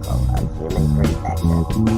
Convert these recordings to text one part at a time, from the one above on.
cycle of human perspective.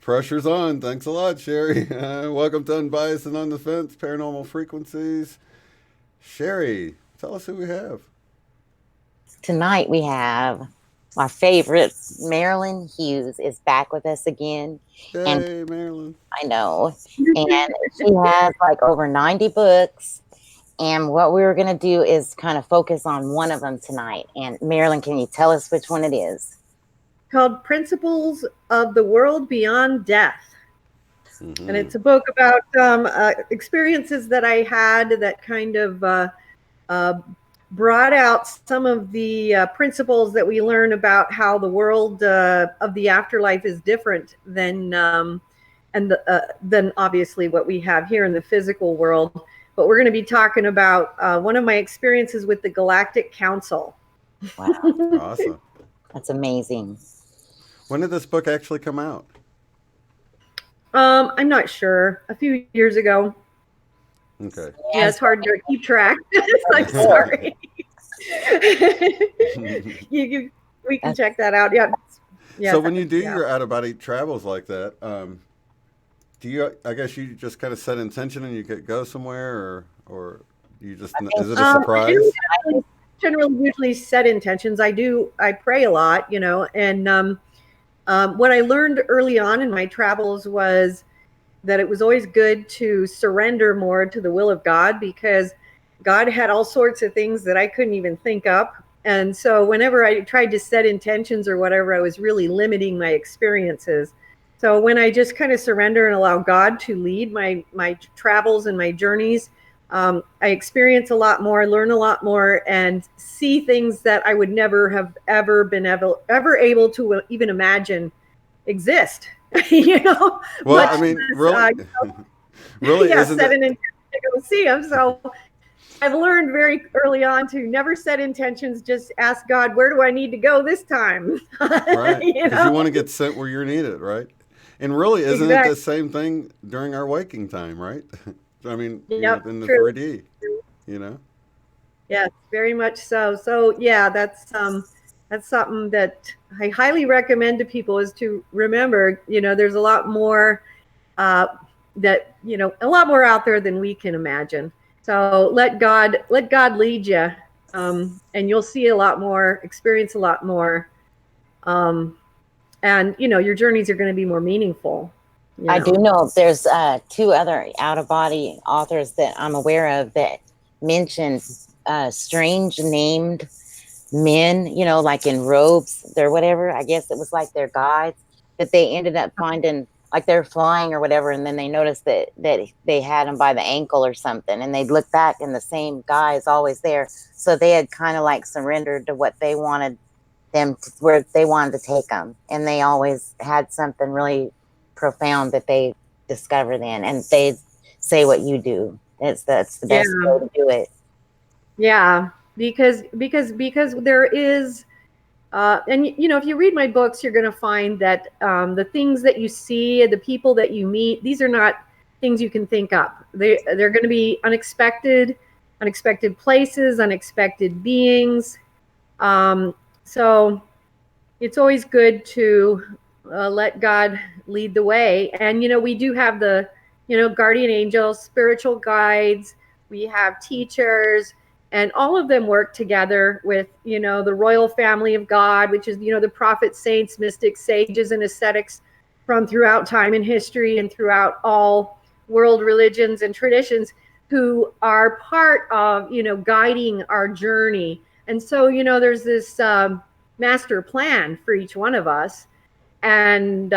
Pressure's on. Thanks a lot, Sherry. Welcome to Unbiased and on the Fence, Paranormal Frequencies. Sherry, tell us who we have. Tonight we have our favorite, Marilynn Hughes, is back with us again. And Yay, Marilynn. I know. And she has like over 90 books. And what we were going to do is kind of focus on one of them tonight. And Marilynn, can you tell us which one it is? Called Principles of the World Beyond Death. Mm-hmm. And it's a book about experiences that I had that kind of brought out some of the principles that we learn about how the world of the afterlife is different than than obviously what we have here in the physical world. But we're going to be talking about one of my experiences with the Galactic Council. Wow. Awesome. That's amazing. When did this book actually come out? I'm not sure. A few years ago. Okay. Yeah, it's hard to keep track. It's like, sorry. We can check that out. Yeah. So when you do your out-of-body travels like that, do you? I guess you just kind of set intention and you could go somewhere, or you just is it a surprise? I generally usually set intentions. I pray a lot, and what I learned early on in my travels was that it was always good to surrender more to the will of God, because God had all sorts of things that I couldn't even think up. And so whenever I tried to set intentions or whatever, I was really limiting my experiences. So when I just kind of surrender and allow God to lead my travels and my journeys, I experience a lot more, learn a lot more, and see things that I would never have ever been ever able to even imagine exist. Well, I mean, really, really, yeah, isn't set it? an intention to go see them. So I've learned very early on to never set intentions. Just ask God, where do I need to go this time? Right, because you want to get sent where you're needed, right? And really, isn't it the same thing during our waking time, right? I mean, Yep, in the true. 3D, you know? Yes, very much so. So yeah, that's something that I highly recommend to people, is to remember, there's a lot more a lot more out there than we can imagine. So let God lead you, and you'll see a lot more, experience a lot more, and your journeys are going to be more meaningful. I do know there's two other out-of-body authors that I'm aware of that mention strange named men, like in robes or whatever. I guess it was like their guides that they ended up finding, like they're flying or whatever, and then they noticed that they had them by the ankle or something, and they'd look back and the same guy is always there. So they had kind of like surrendered to what they wanted them to, where they wanted to take them, and they always had something really profound that they discover then, and they say what you do. That's the best way to do it. Yeah, because there is and if you read my books, you're going to find that the things that you see, the people that you meet, these are not things you can think up. They're going to be unexpected places, unexpected beings. So it's always good to let God lead the way. And we do have the guardian angels, spiritual guides. We have teachers. And all of them work together with, the royal family of God, which is, the prophets, saints, mystics, sages, and ascetics from throughout time and history and throughout all world religions and traditions who are part of, guiding our journey. And so, there's this master plan for each one of us, and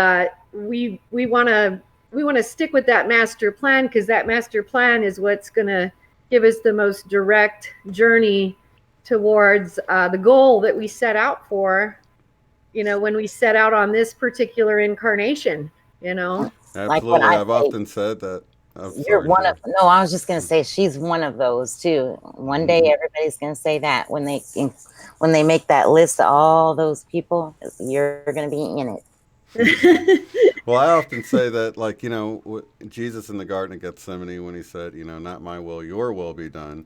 we want to stick with that master plan, because that master plan is what's going to give us the most direct journey towards the goal that we set out for, when we set out on this particular incarnation. Like what Absolutely. I I've say, often said that. I'm you're sorry, one of, Sherry. no, I was just going to say she's one of those too. One day everybody's going to say that when they make that list of all those people, you're going to be in it. Well, I often say that, like, Jesus in the Garden of Gethsemane, when he said, not my will, your will be done.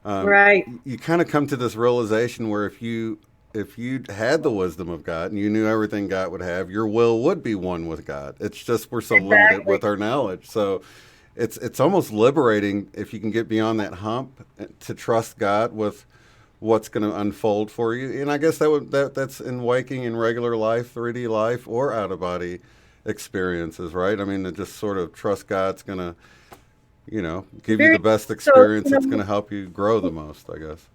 Right. You kind of come to this realization where if you had the wisdom of God and you knew everything God would have, your will would be one with God. It's just we're so limited Exactly. with our knowledge. So it's almost liberating if you can get beyond that hump to trust God with what's going to unfold for you. And I guess that's in waking in regular life, 3D life, or out of body experiences, right? I mean, to just sort of trust God's going to, give you Very the best so, experience that's going to help you grow the most, I guess.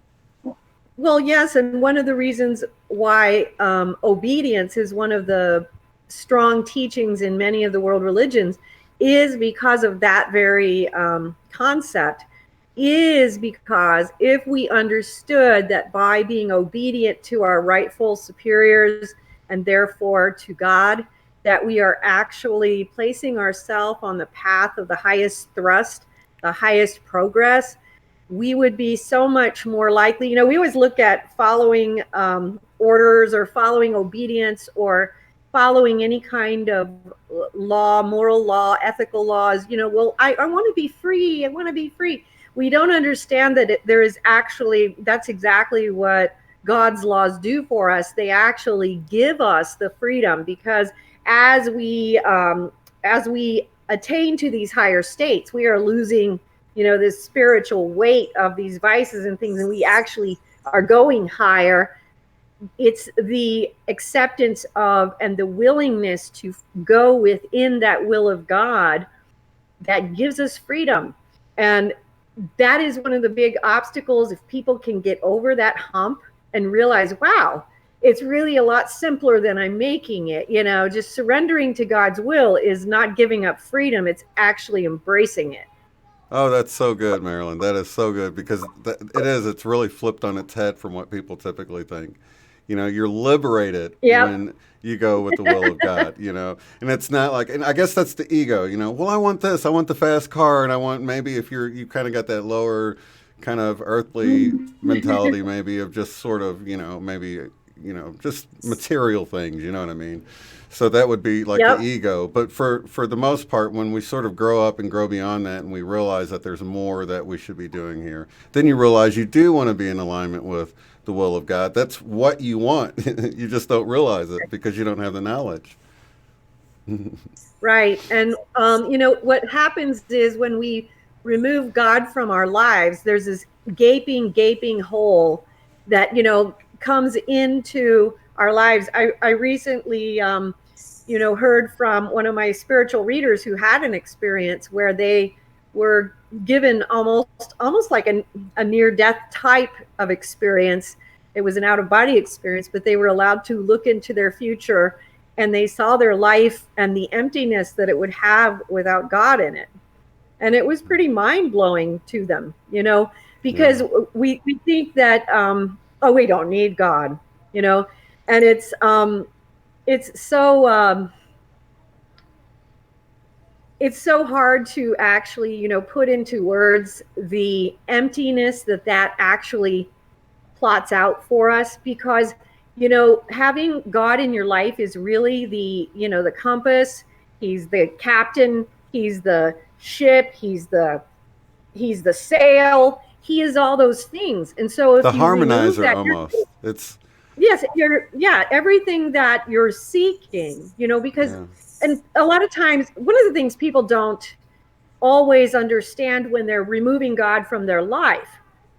well, yes, and one of the reasons why obedience is one of the strong teachings in many of the world religions is because of that very concept. Is because if we understood that by being obedient to our rightful superiors and therefore to God, that we are actually placing ourselves on the path of the highest thrust, the highest progress, we would be so much more likely. We always look at following orders or following obedience or following any kind of law, moral law, ethical laws. Well, I want to be free. I want to be free. We don't understand that there is actually, that's exactly what God's laws do for us. They actually give us the freedom, because as we attain to these higher states, we are losing this spiritual weight of these vices and things, and we actually are going higher. It's the acceptance of and the willingness to go within that will of God that gives us freedom. And that is one of the big obstacles. If people can get over that hump and realize, wow, it's really a lot simpler than I'm making it. Just surrendering to God's will is not giving up freedom, it's actually embracing it. Oh, that's so good, Marilyn. That is so good because it is. It's really flipped on its head from what people typically think. You're liberated Yep. when you go with the will of God, and it's not like, and I guess that's the ego, well, I want this, I want the fast car, and I want, maybe if you kind of got that lower kind of earthly mentality, maybe of just sort of, maybe, just material things, you know what I mean? So that would be like the Yep. ego. But for the most part, when we sort of grow up and grow beyond that and we realize that there's more that we should be doing here, then you realize you do want to be in alignment with the will of God. That's what you want. You just don't realize it because you don't have the knowledge. Right. And, what happens is when we remove God from our lives, there's this gaping hole that, comes into our lives. I recently, heard from one of my spiritual readers who had an experience where they were given almost like a near death type of experience. It was an out of body experience, but they were allowed to look into their future, and they saw their life and the emptiness that it would have without God in it. And it was pretty mind blowing to them, Yeah. because we think that, oh, we don't need God, and it's so hard to actually, put into words the emptiness that actually plots out for us, because having God in your life is really the compass. He's the captain, he's the ship, he's the sail, he is all those things. And so The if you remove harmonizer that, almost. It's, yes, everything that you're seeking, because, yeah. and a lot of times one of the things people don't always understand when they're removing God from their life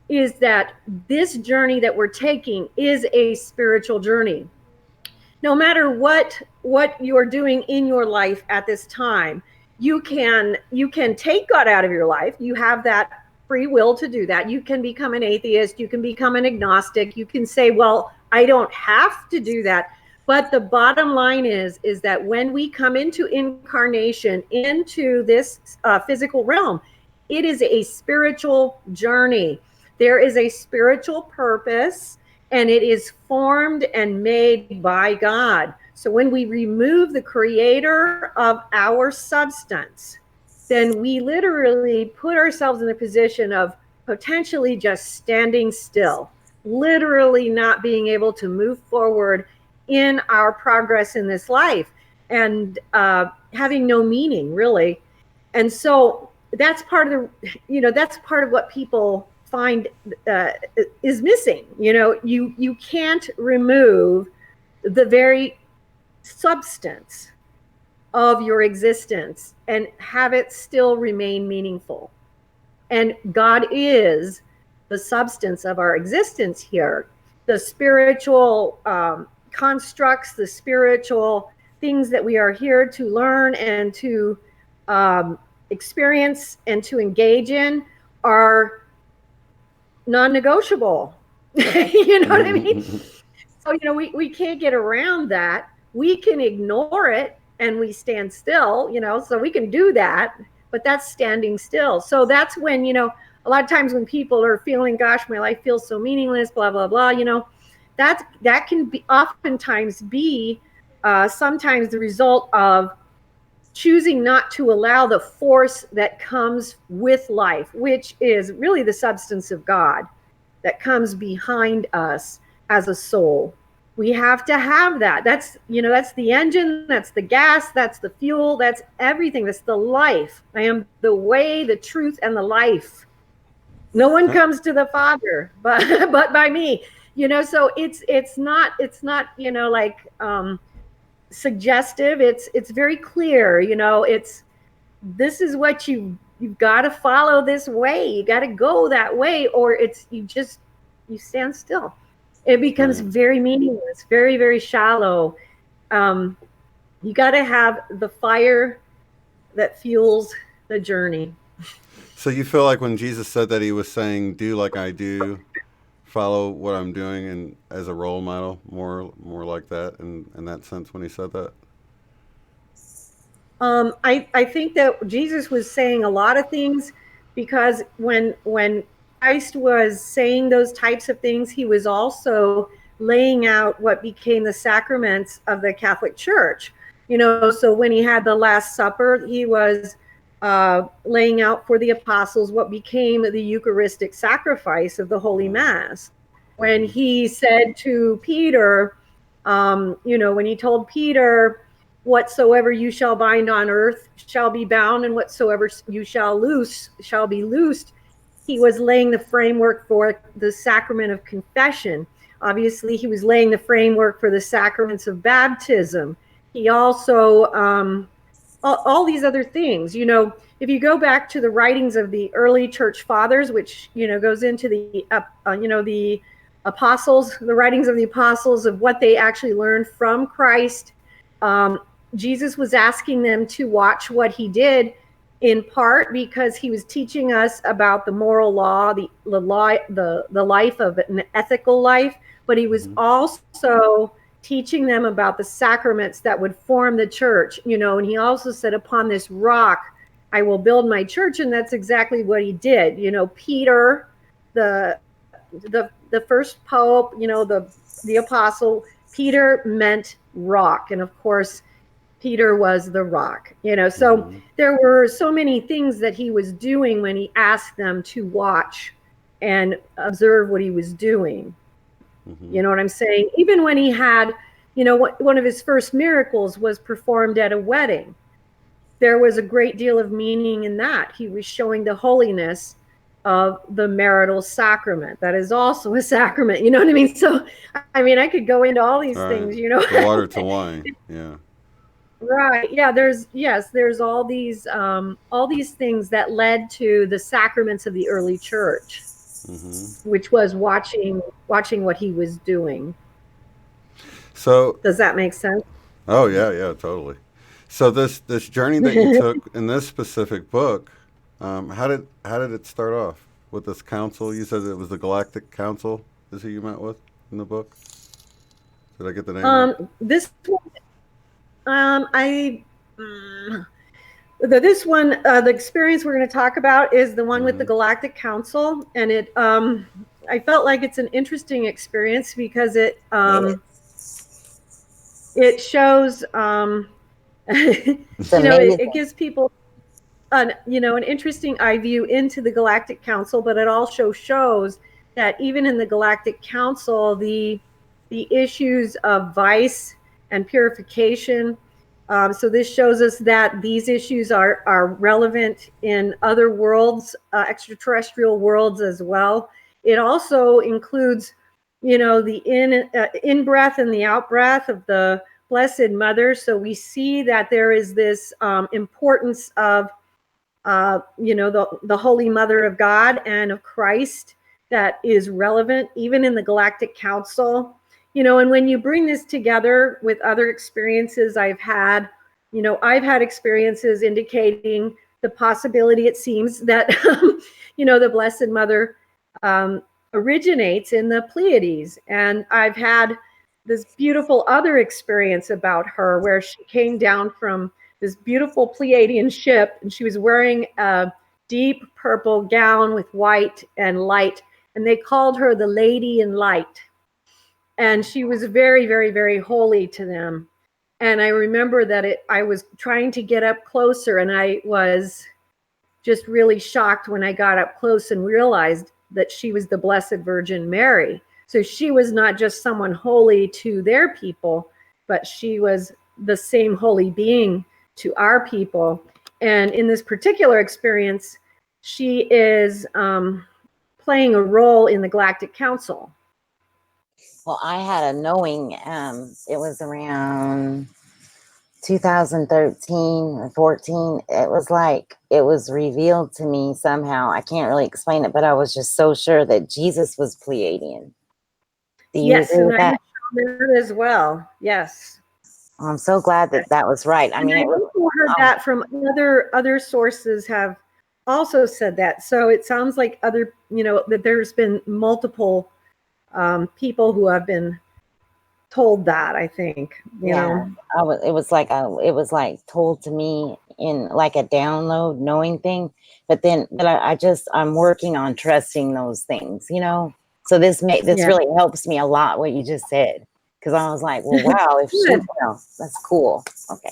is that this journey that we're taking is a spiritual journey. No matter what you're doing in your life at this time, you can take God out of your life. You have that free will to do that. You can become an atheist, you can become an agnostic, you can say, well, I don't have to do that. But the bottom line is that when we come into incarnation, into this physical realm, it is a spiritual journey. There is a spiritual purpose, and it is formed and made by God. So when we remove the creator of our substance, then we literally put ourselves in a position of potentially just standing still, literally not being able to move forward in our progress in this life, and having no meaning, really. And so that's part of that's part of what people find uh, is missing. You can't remove the very substance of your existence and have it still remain meaningful. And God is the substance of our existence here. The spiritual constructs, the spiritual things that we are here to learn and to experience and to engage in are non-negotiable. You know what I mean? So, we can't get around that. We can ignore it and we stand still, so we can do that, but that's standing still. So that's when, a lot of times when people are feeling, gosh, my life feels so meaningless, blah, blah, blah, that can be oftentimes be sometimes the result of choosing not to allow the force that comes with life, which is really the substance of God that comes behind us as a soul. We have to have that. That's the engine, that's the gas, that's the fuel, that's everything. That's the life. I am the way, the truth, and the life. No one comes to the Father but by me. So it's not like suggestive. It's very clear. This is what you've got to follow this way. You got to go that way, or you stand still. It becomes very meaningless, very, very shallow. You got to have the fire that fuels the journey. So you feel like when Jesus said that, he was saying, "Do like I do, follow what I'm doing," and as a role model, more like that, in that sense, when he said that. I think that Jesus was saying a lot of things, because when Christ was saying those types of things, he was also laying out what became the sacraments of the Catholic Church. So when he had the Last Supper, he was laying out for the apostles what became the Eucharistic sacrifice of the Holy Mass. When he said to Peter, when he told Peter, whatsoever you shall bind on earth shall be bound, and whatsoever you shall loose shall be loosed, he was laying the framework for the sacrament of confession. Obviously, he was laying the framework for the sacraments of baptism. He also, all these other things, if you go back to the writings of the early church fathers, which, goes into the apostles, the writings of the apostles, of what they actually learned from Christ. Jesus was asking them to watch what he did, in part because he was teaching us about the moral law, the life of an ethical life, but he was also teaching them about the sacraments that would form the church, and he also said, upon this rock I will build my church, and that's exactly what he did. Peter, the first pope, the apostle, Peter meant rock, and of course Peter was the rock. So there were so many things that he was doing when he asked them to watch and observe what he was doing. You know what I'm saying? Even when he had, one of his first miracles was performed at a wedding. There was a great deal of meaning in that. He was showing the holiness of the marital sacrament. That is also a sacrament. You know what I mean? So, I could go into all these things, The water to wine. Yeah. Right. Yeah. There's all these things that led to the sacraments of the early church, which was watching what he was doing. So, Does that make sense? oh yeah, totally. So this journey that you took in this specific book, how did it start off with this council? You said it was the Galactic Council. Is who you met with in the book? Did I get the name right? This one, I. This one, the experience we're going to talk about is the one with the Galactic Council, and I felt like it's an interesting experience because it shows, it gives people an interesting eye view into the Galactic Council, but it also shows that even in the Galactic Council, the issues of vice and purification. So this shows us that these issues are relevant in other worlds, extraterrestrial worlds as well. It also includes, the in breath and the out breath of the Blessed Mother. So we see that there is this importance of, the Holy Mother of God and of Christ that is relevant even in the Galactic Council. And when you bring this together with other experiences I've had experiences indicating the possibility, it seems, that, the Blessed Mother originates in the Pleiades. And I've had this beautiful other experience about her where she came down from this beautiful Pleiadian ship, and she was wearing a deep purple gown with white and light, and they called her the Lady in Light. And she was very, very, very holy to them. And I remember that I was trying to get up closer, and I was just really shocked when I got up close and realized that she was the Blessed Virgin Mary. So she was not just someone holy to their people, but she was the same holy being to our people. And in this particular experience, she is playing a role in the Galactic Council. Well, I had a knowing, it was around 2013 or 14. It was like it was revealed to me somehow. I can't really explain it, but I was just so sure that Jesus was Pleiadian. Do you Yes, agree with and that? I heard that as well. Yes. I'm so glad that was right. I mean, I also heard that from other sources have also said that. So it sounds like that there's been multiple people who have been told that, I think. You know. it was like told to me in like a download knowing thing, but I'm working on trusting those things, so this really helps me a lot what you just said, because I was like, well, wow, if she, that's cool. Okay.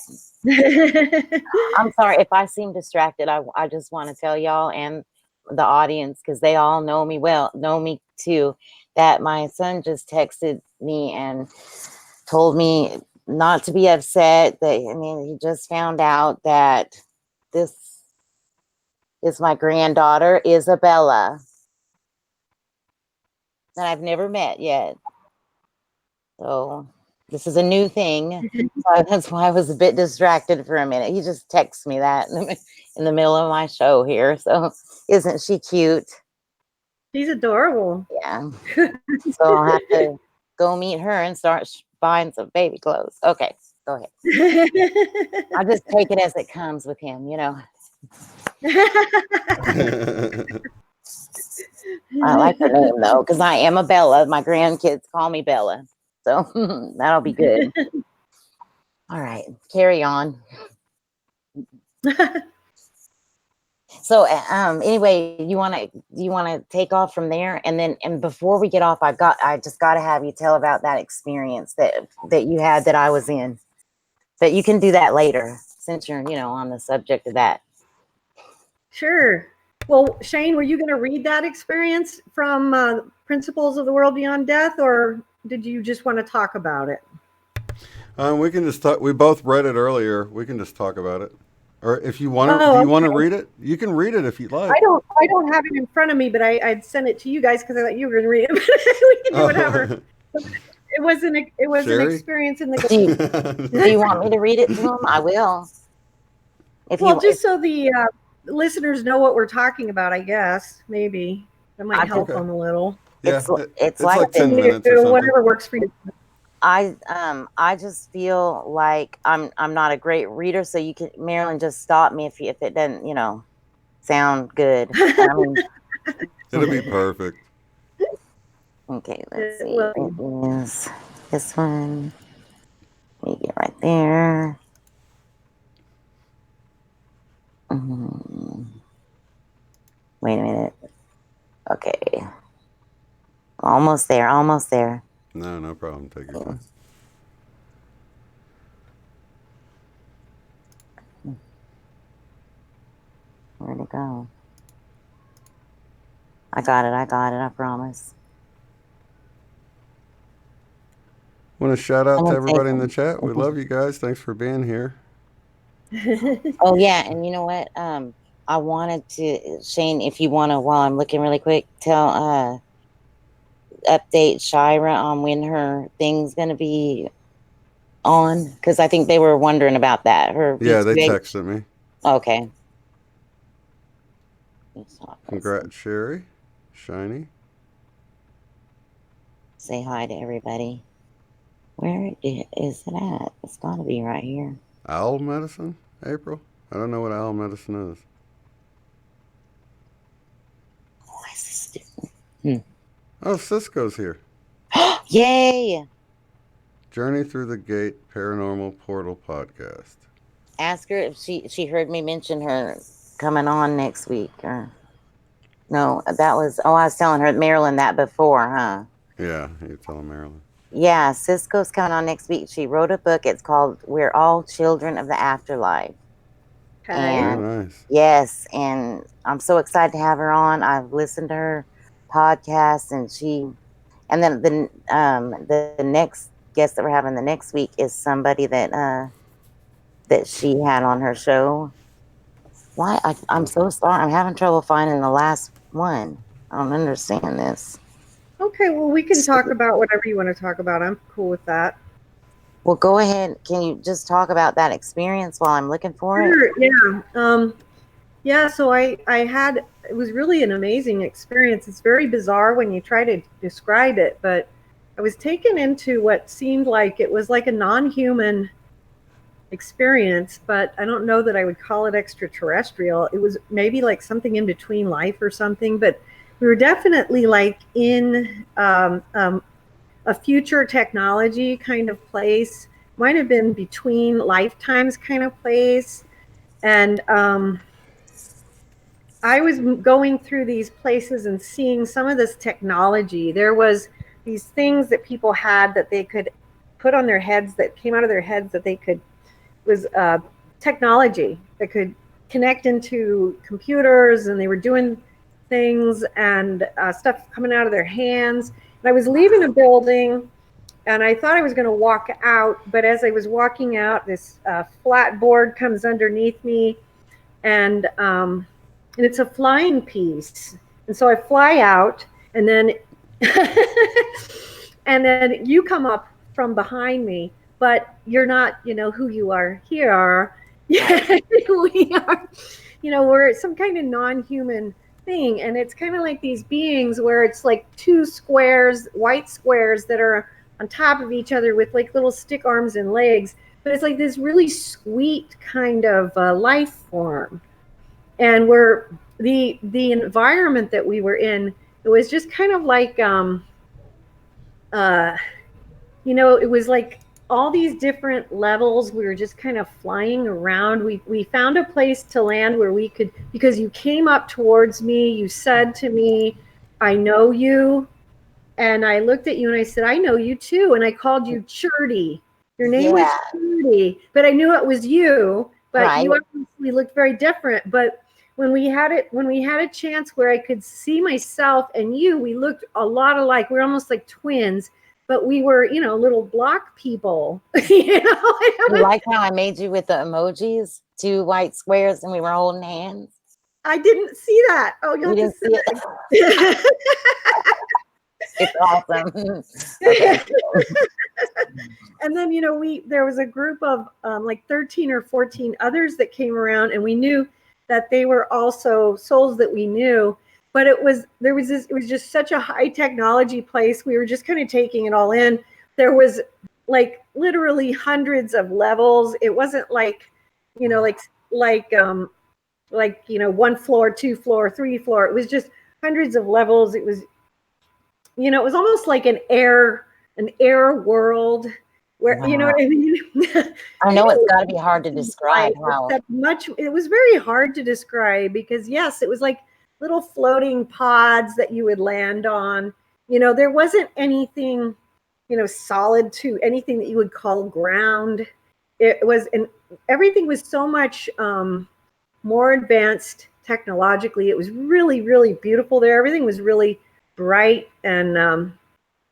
I'm sorry if I seem distracted. I just want to tell y'all and the audience, because they all know me too, that my son just texted me and told me not to be upset. He just found out that this is my granddaughter, Isabella, that I've never met yet. So this is a new thing. So that's why I was a bit distracted for a minute. He just texted me that in the middle of my show here. So isn't she cute? She's adorable. Yeah. So I'll have to go meet her and start buying some baby clothes. Okay, go ahead. I'll just take it as it comes with him, I like her name though, because I am a Bella. My grandkids call me Bella. So that'll be good. All right, carry on. So anyway, you want to take off from there, and before we get off, I just got to have you tell about that experience that you had that I was in. But you can do that later since you're on the subject of that. Sure. Well, Shane, were you going to read that experience from Principles of the World Beyond Death, or did you just want to talk about it? We can just talk. We both read it earlier. We can just talk about it. Or if you want to, do you want to read it? You can read it if you like. I don't have it in front of me, but I'd send it to you guys because I thought you were going to read it. We can do whatever. It was an experience in the. Do you want me to read it to them? I will. So the listeners know what we're talking about, I guess. Maybe that might help them a little. Yeah, it's like 10 minutes or something. Whatever works for you. I just feel like I'm not a great reader, so you can, Marilyn, just stop me if it doesn't, sound good. I mean, It'll be perfect. okay, let's It see. will It be. is this one. Let me get right there. Wait a minute. Okay. Almost there. Almost there. No, no problem. Take your time. Where'd it go? I got it. I got it. I promise. Want to shout out I'm to gonna say everybody in the chat. We something. love you guys. Thanks for being here. Oh yeah, and you know what? I wanted to, Shane, if you want to, while I'm looking really quick, update Shira on when her thing's gonna be on, because I think they were wondering about that. Her Yeah, they B2H. texted me. Okay. Congrats, Sherry. Shiny. Say hi to everybody. Where is it at? It's got to be right here. Owl medicine? April? I don't know what owl medicine is. Why is this different? Oh, Cisco's here. Yay! Journey Through the Gate Paranormal Portal Podcast. Ask her if she heard me mention her coming on next week. Or no, that was, I was telling her, Marilyn, that before, huh? Yeah, you're telling Marilyn. Yeah, Cisco's coming on next week. She wrote a book. It's called We're All Children of the Afterlife. Okay. Oh, And nice. yes, and I'm so excited to have her on. I've listened to her podcast, and then the next guest that we're having the next week is somebody that she had on her show. Why? I'm so sorry. I'm having trouble finding the last one. I don't understand this. Okay, well, we can talk about whatever you want to talk about. I'm cool with that. Well, go ahead. Can you just talk about that experience while I'm looking for it? Sure, yeah. Yeah, so I had, it was really an amazing experience. It's very bizarre when you try to describe it, but I was taken into what seemed like it was like a non-human experience, but I don't know that I would call it extraterrestrial. It was maybe like something in between life or something, but we were definitely like in a future technology kind of place. Might have been between lifetimes kind of place. And I was going through these places and seeing some of this technology. There was these things that people had that they could put on their heads, that came out of their heads, that they could, was technology that could connect into computers, and they were doing things and stuff coming out of their hands. And I was leaving a building, and I thought I was going to walk out, but as I was walking out, this flat board comes underneath me, and it's a flying piece. And so I fly out, and then and then you come up from behind me, but you're not, who you are here. Yeah, we are, we're some kind of non-human thing, and it's kind of like these beings where it's like two squares, white squares that are on top of each other with like little stick arms and legs, but it's like this really sweet kind of life form. And we're the environment that we were in, it was just kind of like uh it was like all these different levels. We were just kind of flying around. We found a place to land where we could, because you came up towards me, you said to me, I know you. And I looked at you and I said, I know you too. And I called you Churdy. Your name was Yeah, Churdy, but I knew it was you. But right. you obviously looked very different. But when we had a chance where I could see myself and you, we looked a lot alike. We were almost like twins, but we were, little block people. You like how I made you with the emojis, two white squares, and we were holding hands? I didn't see that. Oh, you'll You have didn't see it? to It's awesome. Okay. And then, there was a group of like 13 or 14 others that came around, and we knew that they were also souls that we knew. But it was just such a high technology place. We were just kind of taking it all in. There was like literally hundreds of levels. It wasn't like, you know, like, you know, 1 floor, 2 floor, 3 floor. It was just hundreds of levels. It was, you know, it was almost like an air world where, you know Wow. what I mean? I know it's got to be hard to Anything describe like, how. except much, it was very hard to describe because yes, it was like little floating pods that you would land on. You know, there wasn't anything, you know, solid to anything that you would call ground. It was, and everything was so much more advanced technologically. It was really, really beautiful there. Everything was really bright, and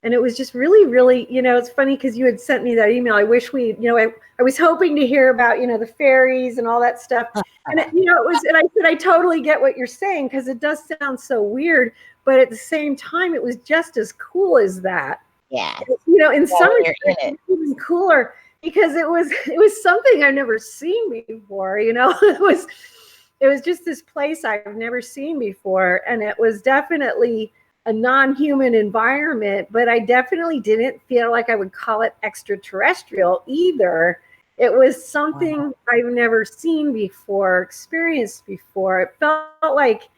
it was just really, really, you know, it's funny because you had sent me that email. I wish we, you know, I was hoping to hear about, you know, the fairies and all that stuff. And, it, you know, it was, and I said, I totally get what you're saying because it does sound so weird. But at the same time, it was just as cool as that. Yeah. You know, in Yeah, some when you're in respects, it. even cooler because it was something I've never seen before. You know, it was just this place I've never seen before, and it was definitely a non-human environment, but I definitely didn't feel like I would call it extraterrestrial either. It was Wow. something I've never seen before, experienced before. It felt like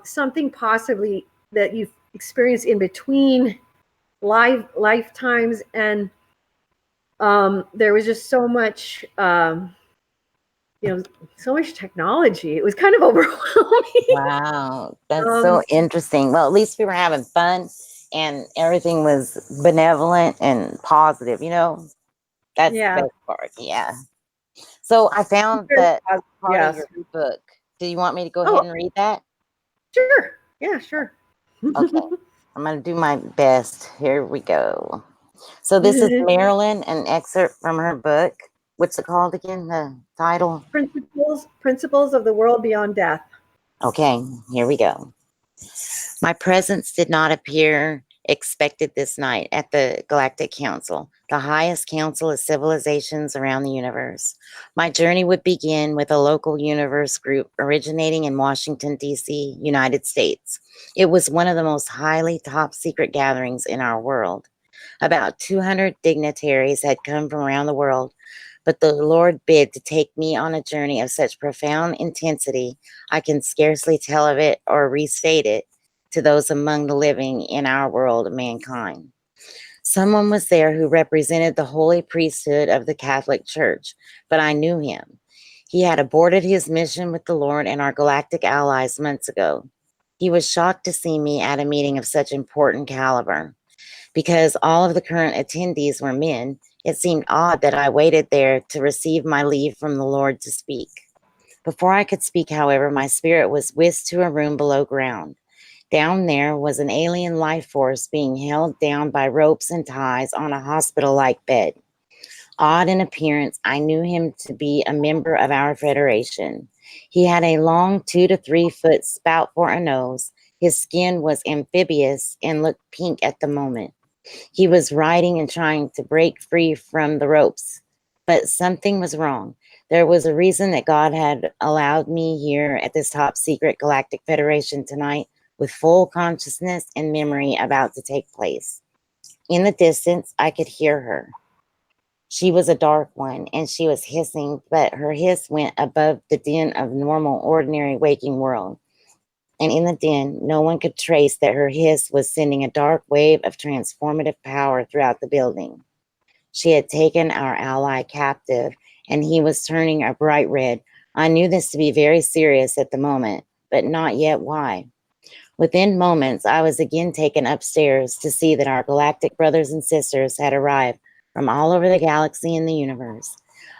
something possibly that you've experienced in between lifetimes, and there was just so much you know, so much technology. It was kind of overwhelming. Wow. That's so um interesting. Well, at least we were having fun and everything was benevolent and positive, you know? That's the yeah, best part. Yeah. So I found very that positive. part of Yes. your book. Do you want me to go Oh, ahead and read that? sure. Yeah, sure. Okay. I'm going to do my best. Here we go. So this is Marilyn, an excerpt from her book. What's it called again? The title? Principles of the world beyond death. Okay, here we go. My presence did not appear expected this night at the Galactic Council, the highest council of civilizations around the universe. My journey would begin with a local universe group originating in Washington, D.C., United States. It was one of the most highly top secret gatherings in our world. About 200 dignitaries had come from around the world, but the Lord bid to take me on a journey of such profound intensity, I can scarcely tell of it or restate it to those among the living in our world of mankind. Someone was there who represented the holy priesthood of the Catholic Church, but I knew him. He had aborted his mission with the Lord and our galactic allies months ago. He was shocked to see me at a meeting of such important caliber. Because all of the current attendees were men, it seemed odd that I waited there to receive my leave from the Lord to speak. Before I could speak, however, my spirit was whisked to a room below ground. Down there was an alien life force being held down by ropes and ties on a hospital-like bed. Odd in appearance, I knew him to be a member of our federation. He had a long 2 to 3 foot spout for a nose. His skin was amphibious and looked pink at the moment. He was riding and trying to break free from the ropes, but something was wrong. There was a reason that God had allowed me here at this top secret galactic federation tonight with full consciousness and memory about to take place. In the distance, I could hear her. She was a dark one and she was hissing, but her hiss went above the din of normal, ordinary waking world. And in the den, no one could trace that her hiss was sending a dark wave of transformative power throughout the building. She had taken our ally captive, and he was turning a bright red. I knew this to be very serious at the moment, but not yet why. Within moments, I was again taken upstairs to see that our galactic brothers and sisters had arrived from all over the galaxy and the universe.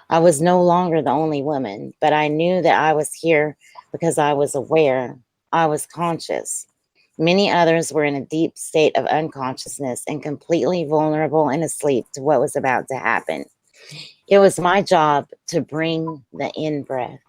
I was no longer the only woman, but I knew that I was here because I was aware, I was conscious. Many others were in a deep state of unconsciousness and completely vulnerable and asleep to what was about to happen. It was my job to bring the in breath.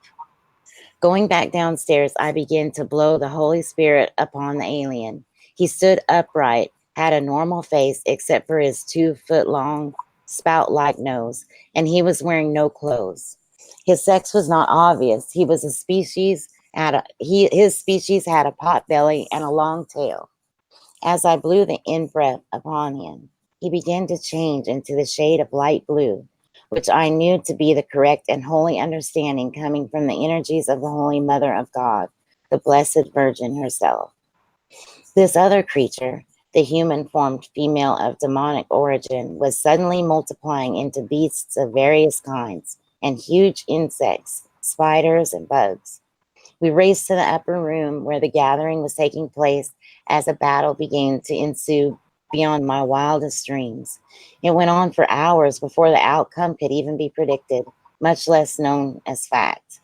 Going back downstairs, I began to blow the Holy Spirit upon the alien. He stood upright, had a normal face except for his 2 foot long spout like nose, and he was wearing no clothes. His sex was not obvious. He was a species, his species had a pot belly and a long tail. As I blew the in breath upon him, he began to change into the shade of light blue, which I knew to be the correct and holy understanding coming from the energies of the Holy Mother of God, the Blessed Virgin herself. This other creature, the human formed female of demonic origin, was suddenly multiplying into beasts of various kinds and huge insects, spiders, and bugs. We raced to the upper room where the gathering was taking place as a battle began to ensue beyond my wildest dreams. It went on for hours before the outcome could even be predicted, much less known as fact.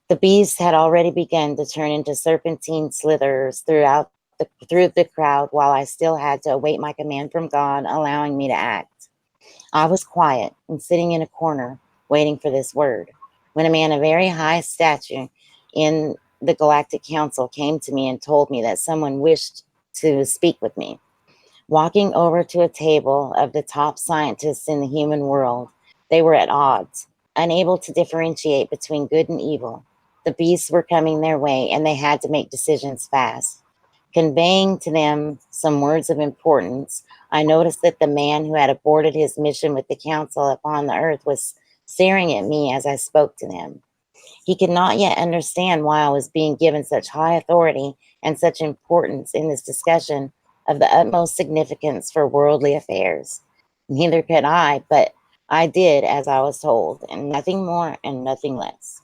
The beast had already begun to turn into serpentine slithers through the crowd while I still had to await my command from God, allowing me to act. I was quiet and sitting in a corner, waiting for this word, when a man of very high stature in the Galactic Council came to me and told me that someone wished to speak with me. Walking over to a table of the top scientists in the human world, they were at odds, unable to differentiate between good and evil. The beasts were coming their way, and they had to make decisions fast. Conveying to them some words of importance, I noticed that the man who had aborted his mission with the council upon the earth was staring at me as I spoke to them. He could not yet understand why I was being given such high authority and such importance in this discussion of the utmost significance for worldly affairs. Neither could I, but I did as I was told, and nothing more and nothing less.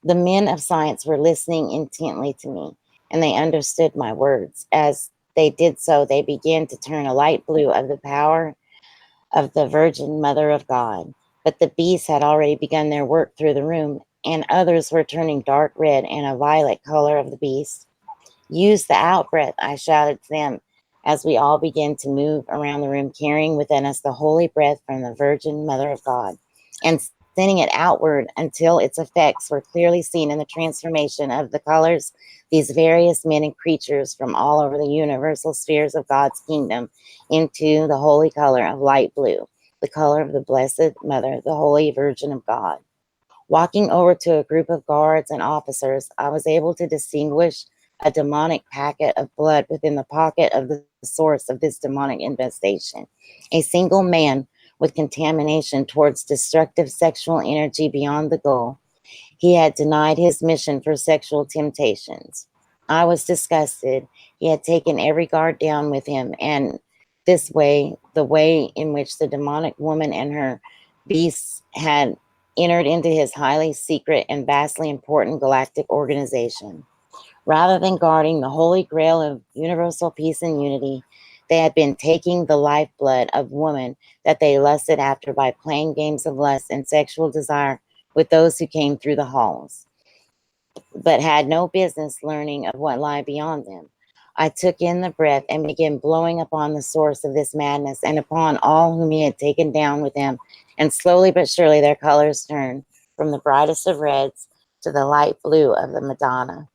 The men of science were listening intently to me, and they understood my words. As they did so, they began to turn a light blue of the power of the Virgin Mother of God. But the beasts had already begun their work through the room, and others were turning dark red and a violet color of the beast. Use the out breath, I shouted to them as we all began to move around the room, carrying within us the holy breath from the Virgin Mother of God, and sending it outward until its effects were clearly seen in the transformation of the colors, these various men and creatures from all over the universal spheres of God's kingdom into the holy color of light blue, the color of the Blessed Mother, the Holy Virgin of God. Walking over to a group of guards and officers, I was able to distinguish a demonic packet of blood within the pocket of the source of this demonic infestation. A single man with contamination towards destructive sexual energy beyond the goal. He had denied his mission for sexual temptations. I was disgusted. He had taken every guard down with him, and this way, the way in which the demonic woman and her beasts had entered into his highly secret and vastly important galactic organization. Rather than guarding the holy grail of universal peace and unity, they had been taking the lifeblood of woman that they lusted after by playing games of lust and sexual desire with those who came through the halls, but had no business learning of what lay beyond them. I took in the breath and began blowing upon the source of this madness and upon all whom he had taken down with him, and slowly but surely their colors turned from the brightest of reds to the light blue of the Madonna.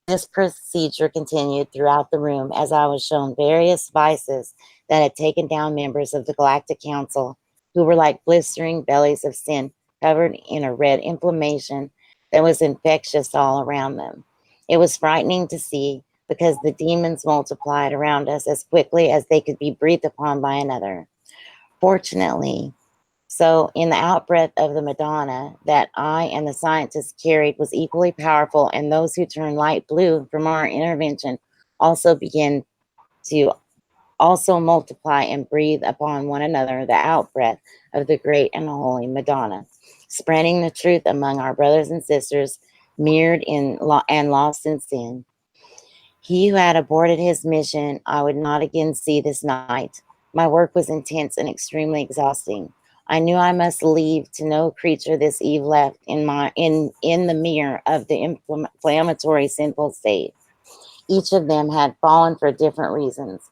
This procedure continued throughout the room as I was shown various vices that had taken down members of the Galactic Council who were like blistering bellies of sin covered in a red inflammation that was infectious all around them. It was frightening to see because the demons multiplied around us as quickly as they could be breathed upon by another. Fortunately, so, in the outbreath of the Madonna that I and the scientists carried was equally powerful, and those who turned light blue from our intervention also began to also multiply and breathe upon one another the outbreath of the great and holy Madonna, spreading the truth among our brothers and sisters mirrored in and lost in sin. He who had aborted his mission, I would not again see this night. My work was intense and extremely exhausting. I knew I must leave to no creature this eve left in the mirror of the inflammatory sinful state. Each of them had fallen for different reasons.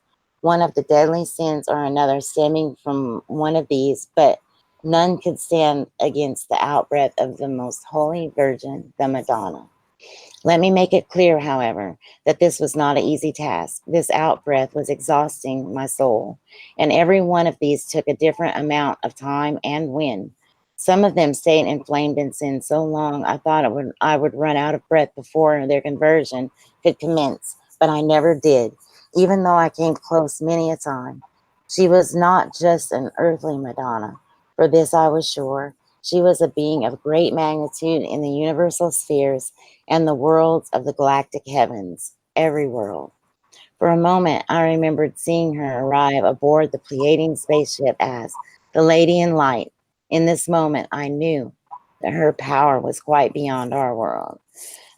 One of the deadly sins or another stemming from one of these, but none could stand against the outbreath of the most holy Virgin, the Madonna. Let me make it clear, however, that this was not an easy task. This outbreath was exhausting my soul, and every one of these took a different amount of time and wind. Some of them stayed inflamed in sin so long I would run out of breath before their conversion could commence, but I never did, even though I came close many a time. She was not just an earthly Madonna. For this I was sure. She was a being of great magnitude in the universal spheres and the worlds of the galactic heavens, every world. For a moment, I remembered seeing her arrive aboard the Pleiadian spaceship as the Lady in Light. In this moment, I knew that her power was quite beyond our world.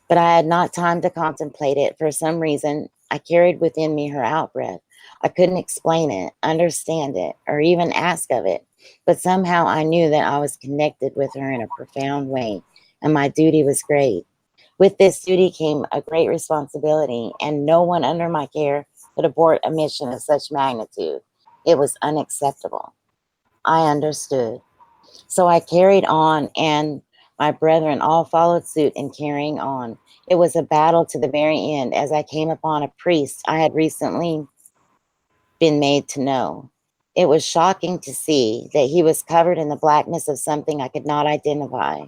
But I had not time to contemplate it. For some reason, I carried within me her outbreath. I couldn't explain it, understand it, or even ask of it. But somehow I knew that I was connected with her in a profound way, and my duty was great. With this duty came a great responsibility, and no one under my care could abort a mission of such magnitude. It was unacceptable. I understood. So I carried on, and my brethren all followed suit in carrying on. It was a battle to the very end as I came upon a priest I had recently been made to know. It was shocking to see that he was covered in the blackness of something I could not identify,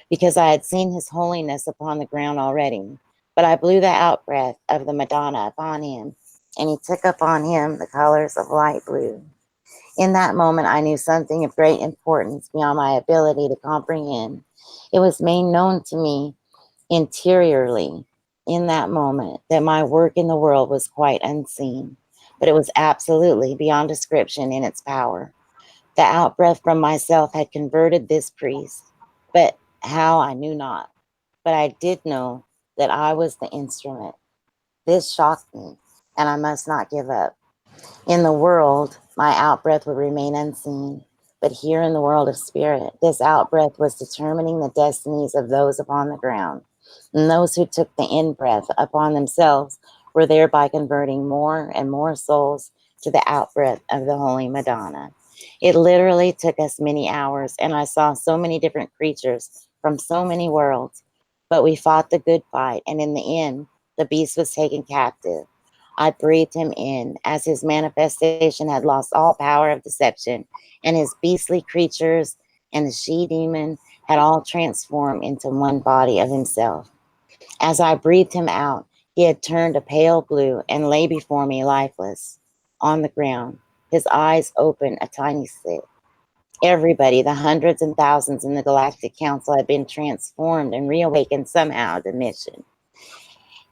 because I had seen his holiness upon the ground already. But I blew the outbreath of the Madonna upon him, and he took upon him the colors of light blue. In that moment, I knew something of great importance beyond my ability to comprehend. It was made known to me interiorly in that moment that my work in the world was quite unseen, but it was absolutely beyond description in its power. The outbreath from myself had converted this priest, but how I knew not. But I did know that I was the instrument. This shocked me, and I must not give up. In the world, my outbreath would remain unseen, but here in the world of spirit, this outbreath was determining the destinies of those upon the ground. And those who took the in breath upon themselves were thereby converting more and more souls to the outbreath of the Holy Madonna. It literally took us many hours, and I saw so many different creatures from so many worlds. But we fought the good fight, and in the end, the beast was taken captive. I breathed him in, as his manifestation had lost all power of deception, and his beastly creatures and the she demon had all transformed into one body of himself. As I breathed him out, he had turned a pale blue and lay before me lifeless on the ground, his eyes open a tiny slit. Everybody, the hundreds and thousands in the Galactic Council, had been transformed and reawakened somehow to mission.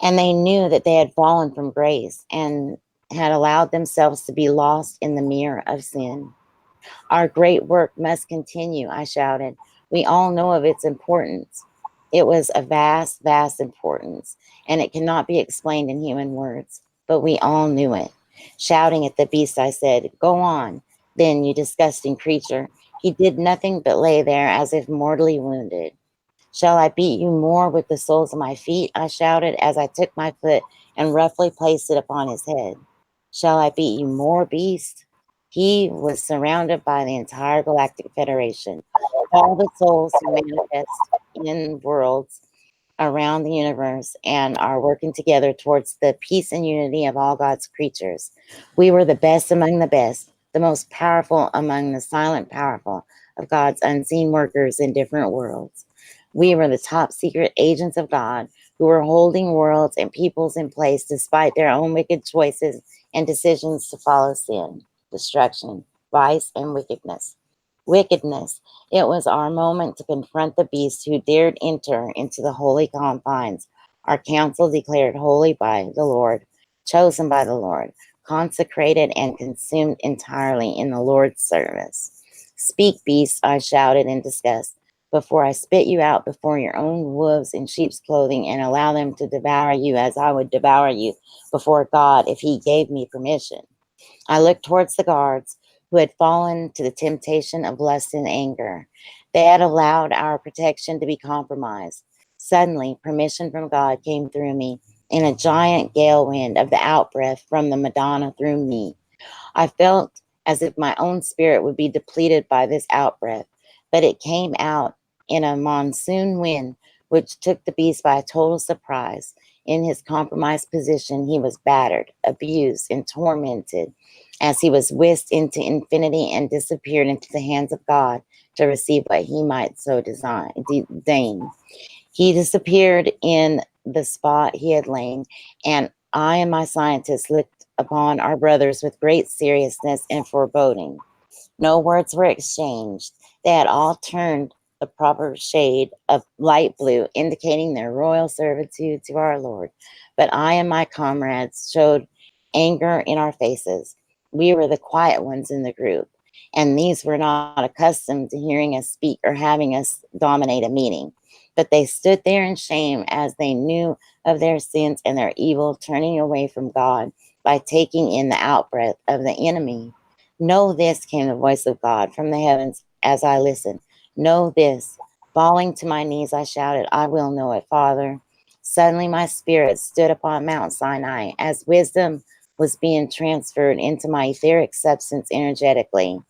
And they knew that they had fallen from grace and had allowed themselves to be lost in the mirror of sin. Our great work must continue, I shouted. We all know of its importance. It was a vast, vast importance, and it cannot be explained in human words, but we all knew it. Shouting at the beast, I said, "Go on, then, you disgusting creature." He did nothing but lay there as if mortally wounded. "Shall I beat you more with the soles of my feet?" I shouted as I took my foot and roughly placed it upon his head. "Shall I beat you more, beast?" He was surrounded by the entire Galactic Federation, all the souls who manifest in worlds around the universe and are working together towards the peace and unity of all God's creatures. We were the best among the best, the most powerful among the silent powerful of God's unseen workers in different worlds. We were the top secret agents of God who were holding worlds and peoples in place despite their own wicked choices and decisions to follow sin, destruction, vice, and wickedness. Wickedness. It was our moment to confront the beast who dared enter into the holy confines. Our council declared holy by the Lord, chosen by the Lord, consecrated and consumed entirely in the Lord's service. "Speak, beast," I shouted in disgust, "before I spit you out before your own wolves in sheep's clothing and allow them to devour you as I would devour you before God if he gave me permission." I looked towards the guards who had fallen to the temptation of lust and anger. They had allowed our protection to be compromised. Suddenly, permission from God came through me in a giant gale wind of the outbreath from the Madonna through me. I felt as if my own spirit would be depleted by this outbreath, but it came out in a monsoon wind which took the beast by a total surprise. In his compromised position, he was battered, abused, and tormented as he was whisked into infinity and disappeared into the hands of God to receive what he might so deign. He disappeared in the spot he had lain, and I and my scientists looked upon our brothers with great seriousness and foreboding. No words were exchanged. They had all turned the proper shade of light blue, indicating their royal servitude to our Lord. But I and my comrades showed anger in our faces. We were the quiet ones in the group, and these were not accustomed to hearing us speak or having us dominate a meeting. But they stood there in shame as they knew of their sins and their evil, turning away from God by taking in the outbreath of the enemy. Know this, came the voice of God from the heavens as I listened. Know this. Falling to my knees, I shouted, I will know it, Father. Suddenly my spirit stood upon Mount Sinai as wisdom was being transferred into my etheric substance energetically.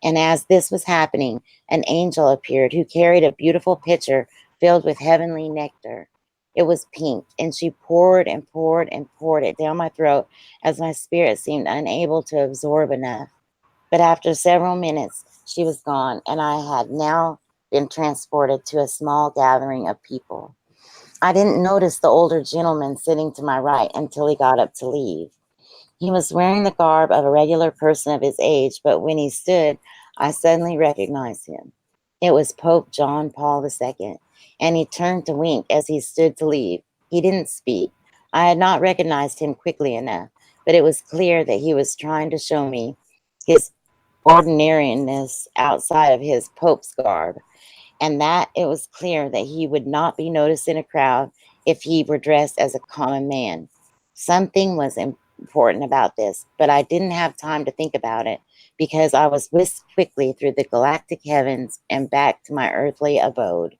And as this was happening, an angel appeared who carried a beautiful pitcher filled with heavenly nectar. It was pink, and she poured and poured and poured it down my throat as my spirit seemed unable to absorb enough. But after several minutes, she was gone, and I had now been transported to a small gathering of people. I didn't notice the older gentleman sitting to my right until he got up to leave. He was wearing the garb of a regular person of his age, but when he stood, I suddenly recognized him. It was Pope John Paul II, and he turned to wink as he stood to leave. He didn't speak. I had not recognized him quickly enough, but it was clear that he was trying to show me his ordinariness outside of his Pope's garb, and that it was clear that he would not be noticed in a crowd if he were dressed as a common man. Something was important about this, but I didn't have time to think about it because I was whisked quickly through the galactic heavens and back to my earthly abode.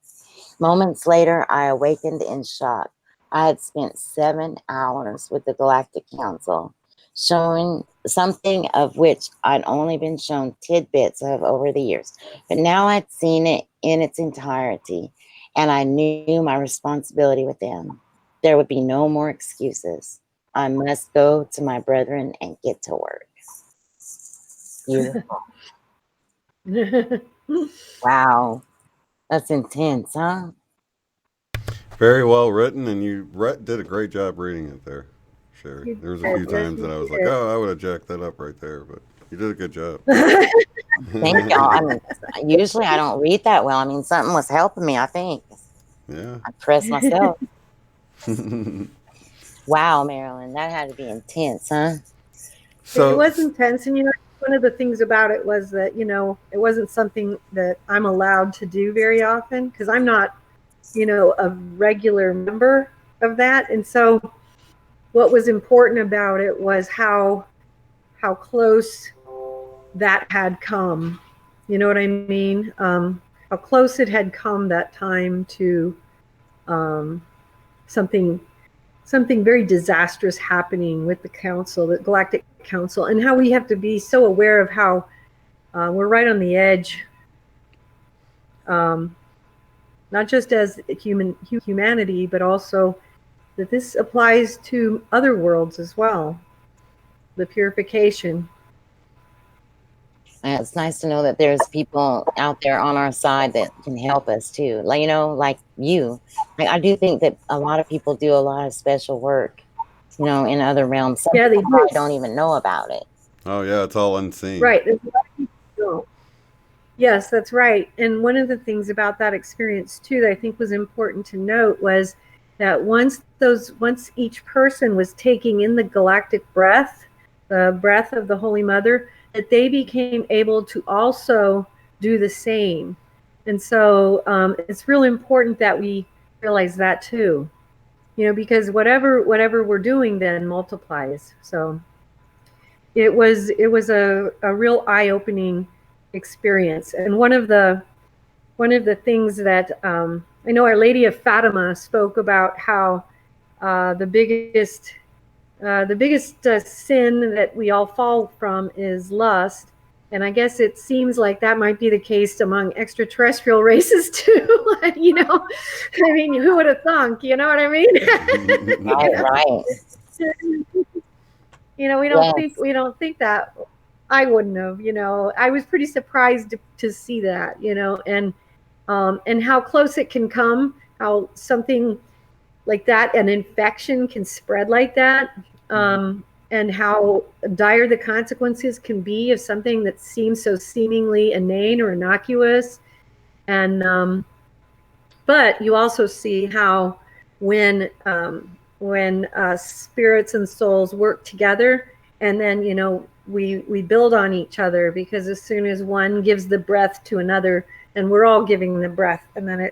Moments later, I awakened in shock. I had spent 7 hours with the Galactic Council, showing something of which I'd only been shown tidbits of over the years. But now I'd seen it in its entirety, and I knew my responsibility with them. There would be no more excuses. I must go to my brethren and get to work. Beautiful. Wow. That's intense, huh? Very well written, and you did a great job reading it there, Sherry. You There was a did. few Yes, times you that I was like, did. oh, I would have jacked that up right there, but you did a good job. Thank y'all. I mean, usually I don't read that well. I mean, something was helping me, I think. Yeah. I pressed myself. Wow, Marilyn, that had to be intense, huh? It So, was intense, and one of the things about it was that it wasn't something that I'm allowed to do very often because I'm not a regular member of that, and so what was important about it was how close that had come. You know what I mean? How close it had come that time to um, something something very disastrous happening with the council, the Galactic Council, and how we have to be so aware of how we're right on the edge, um, not just as humanity, but also that this applies to other worlds as well. The purification. It's nice to know that there's people out there on our side that can help us too. Like, like you. Like, I do think that a lot of people do a lot of special work, in other realms. Some Yeah, they people do. probably don't even know about it. oh yeah, it's all unseen. Right. There's a lot of people who don't. Yes, that's right. And one of the things about that experience too that I think was important to note was that once each person was taking in the galactic breath, the breath of the Holy Mother, that they became able to also do the same. And so it's really important that we realize that too. Because whatever we're doing then multiplies. So it was a real eye-opening experience. And one of the things that I know Our Lady of Fatima spoke about how the biggest sin that we all fall from is lust. And I guess it seems like that might be the case among extraterrestrial races too. I mean, who would have thunk? You know what I mean? Right, right. We don't think Yes. we don't think that. I wouldn't have. I was pretty surprised to see that. And how close it can come, how something like that, an infection can spread like that. and how dire the consequences can be of something that seems so seemingly inane or innocuous. And but you also see how when spirits and souls work together, and then we build on each other, because as soon as one gives the breath to another, and we're all giving the breath, and then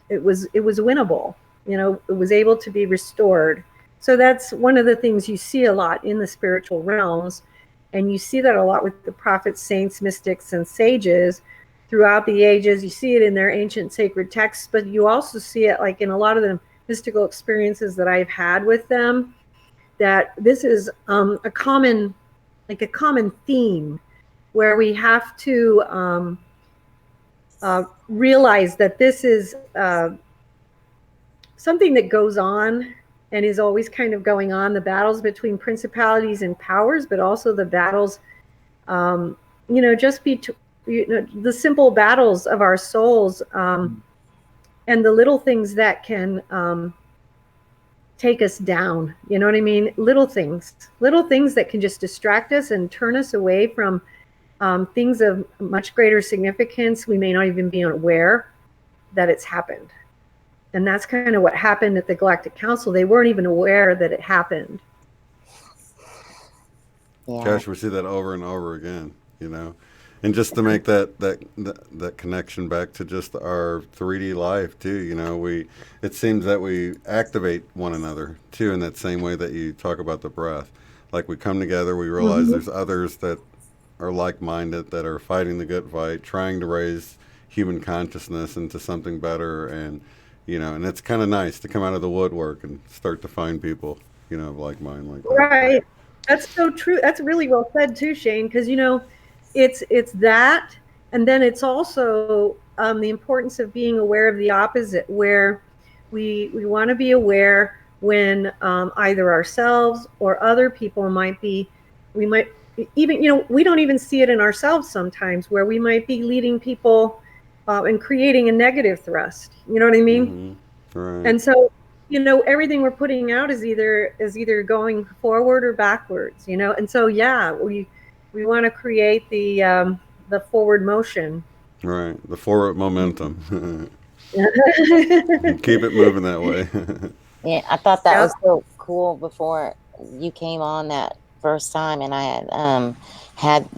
it was winnable. It was able to be restored. So that's one of the things you see a lot in the spiritual realms, and you see that a lot with the prophets, saints, mystics, and sages throughout the ages. You see it in their ancient sacred texts, but you also see it like in a lot of the mystical experiences that I've had with them, that this is a common theme, where we have to realize that this is something that goes on and is always kind of going on, the battles between principalities and powers, but also the battles, just the simple battles of our souls, and the little things that can take us down. You know what I mean? Little things that can just distract us and turn us away from things of much greater significance. We may not even be aware that it's happened. And that's kind of what happened at the Galactic Council. They weren't even aware that it happened. Yeah. Gosh, we see that over and over again, and just to make that connection back to just our 3D life too. It seems that we activate one another too in that same way that you talk about the breath. Like we come together, we realize there's others that are like-minded, that are fighting the good fight, trying to raise human consciousness into something better, and and it's kind of nice to come out of the woodwork and start to find people, of like mind like that. Right. That's so true. That's really well said too, Shane, because it's that, and then it's also the importance of being aware of the opposite, where we want to be aware when either ourselves or other people we might even, we don't even see it in ourselves sometimes, where we might be leading people and creating a negative thrust. You know what I mean? Right. And so, everything we're putting out is either going forward or backwards. And so we want to create the forward motion. Right. The forward momentum. Keep it moving that way. Yeah, I thought that was so cool before you came on that first time, and I had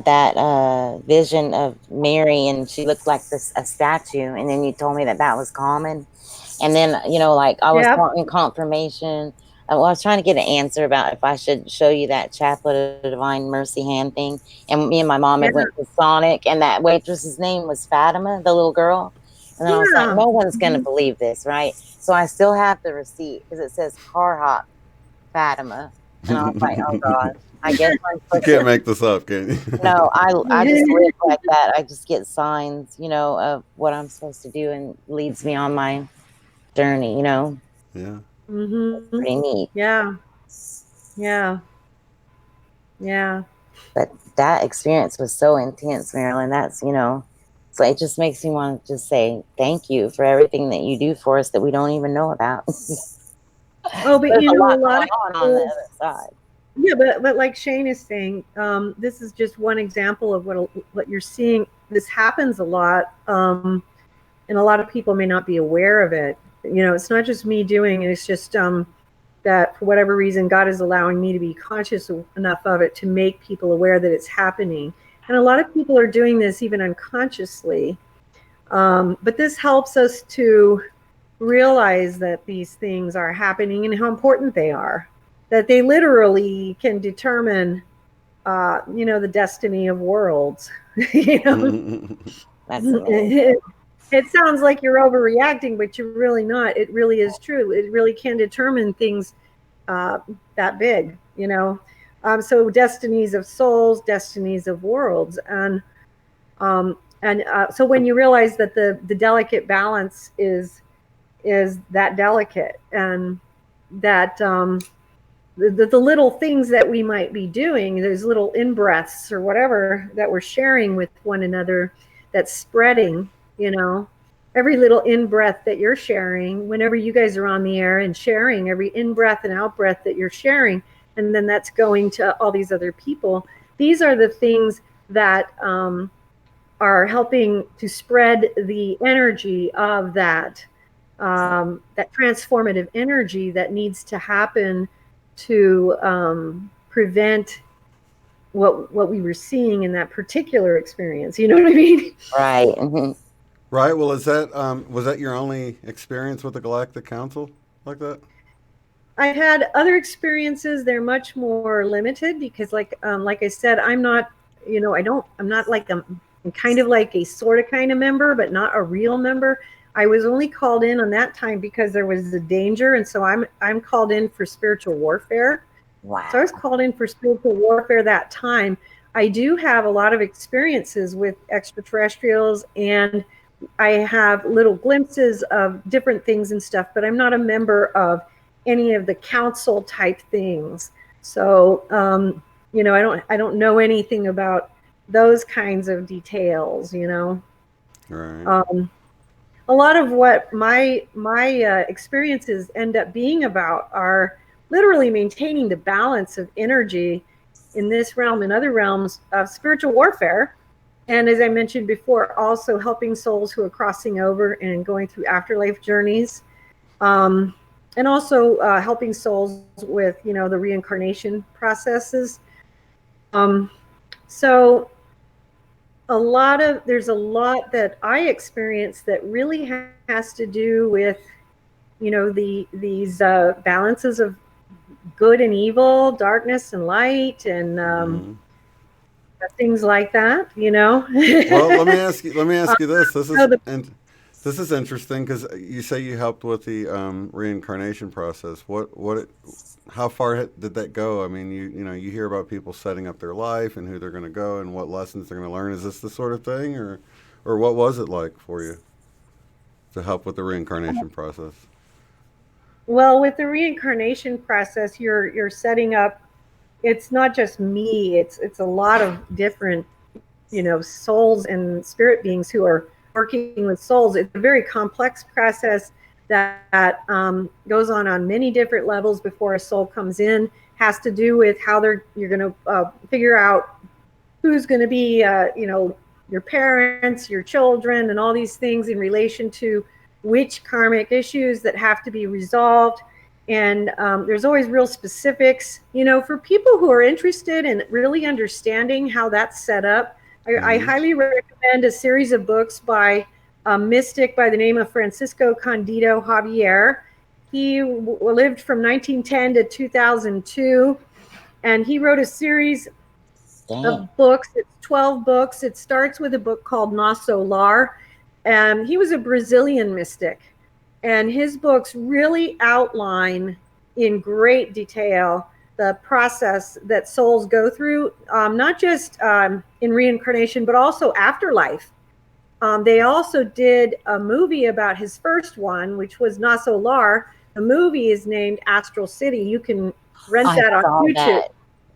that vision of Mary, and she looked like a statue, and then you told me that was common, and then like I was wanting confirmation. Well, I was trying to get an answer about if I should show you that Chaplet of Divine Mercy hand thing, and me and my mom had went to Sonic, and that waitress's name was Fatima, the little girl. And then I was like, no one's going to believe this, right? So I still have the receipt because it says car hop Fatima. And I was like, oh gosh, I guess you can't make this up, can you? No, I just live like that. I just get signs, of what I'm supposed to do, and leads me on my journey, Yeah. It's pretty neat. Yeah. But that experience was so intense, Marilyn. That's, so it just makes me want to just say thank you for everything that you do for us that we don't even know about. Oh, but a lot going on the other side. Yeah, but like Shane is saying, this is just one example of what you're seeing. This happens a lot, and a lot of people may not be aware of it. It's not just me doing it. It's just that for whatever reason, God is allowing me to be conscious enough of it to make people aware that it's happening. And a lot of people are doing this even unconsciously. But this helps us to realize that these things are happening and how important they are, that they literally can determine, the destiny of worlds. That's amazing. It sounds like you're overreacting, but you're really not. It really is true. It really can determine things that big, so destinies of souls, destinies of worlds. And so when you realize that the delicate balance is that delicate, and that the little things that we might be doing, those little in-breaths or whatever that we're sharing with one another, that's spreading, every little in-breath that you're sharing, whenever you guys are on the air and sharing, every in-breath and out-breath that you're sharing, and then that's going to all these other people. These are the things that are helping to spread the energy of that transformative energy that needs to happen to prevent what we were seeing in that particular experience. You know what I mean? Right. Hmm. Right. Well, is that was that your only experience with the Galactic Council like that? I've had other experiences. They're much more limited because, like I said, I'm not, I'm not like I'm kind of like a sort of kind of member, but not a real member. I was only called in on that time because there was a danger, and so I'm called in for spiritual warfare. So I was Wow. called in for spiritual warfare that time. I do have a lot of experiences with extraterrestrials, and I have little glimpses of different things and stuff, but I'm not a member of any of the council type things. So, I don't know anything about those kinds of details. Right. Um, a lot of what my experiences end up being about are literally maintaining the balance of energy in this realm and other realms of spiritual warfare. And as I mentioned before, also helping souls who are crossing over and going through afterlife journeys, um, and also helping souls with the reincarnation processes. Um, so there's a lot that I experience that really has to do with these balances of good and evil, darkness and light, and Mm-hmm. things like that. Well, let me ask you. Let me ask you this. So the This is interesting because you say you helped with the reincarnation process. How far did that go? I mean, you hear about people setting up their life and who they're going to go and what lessons they're going to learn. Is this the sort of thing, or what was it like for you to help with the reincarnation process? Well, with the reincarnation process, you're setting up. It's not just me. It's a lot of different souls and spirit beings who are working with souls. It's a very complex process that goes on many different levels before a soul comes in. Has to do with how you're going to figure out who's going to be, your parents, your children, and all these things in relation to which karmic issues that have to be resolved. And there's always real specifics, for people who are interested in really understanding how that's set up. I Mm-hmm. highly recommend a series of books by a mystic by the name of Francisco Candido Javier. He lived from 1910 to 2002, and he wrote a series Dang. of books. It's 12 books. It starts with a book called Nosso Lar. And he was a Brazilian mystic. And his books really outline in great detail the process that souls go through, not just in reincarnation, but also afterlife. They also did a movie about his first one, which was Nosso Lar. The movie is named Astral City. You can rent I that on saw YouTube. that.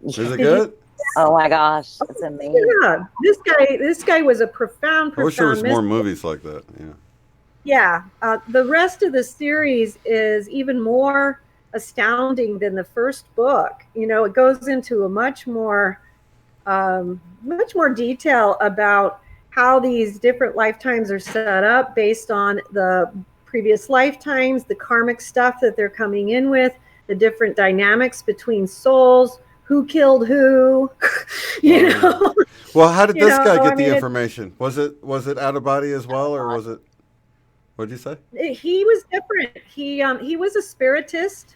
Is Yeah. it good? Oh my gosh, Oh, it's amazing. yeah, this guy was a profound, I wish there profound was more mystic. movies like that. Yeah. Yeah, the rest of the series is even more astounding than the first book. It goes into a much more detail about how these different lifetimes are set up based on the previous lifetimes, the karmic stuff that they're coming in with, the different dynamics between souls, who killed who, you Wow. know. Well, how did this guy I get the mean, information? Was it out of body as well, or was it? What'd you say? he was different. He was a spiritist.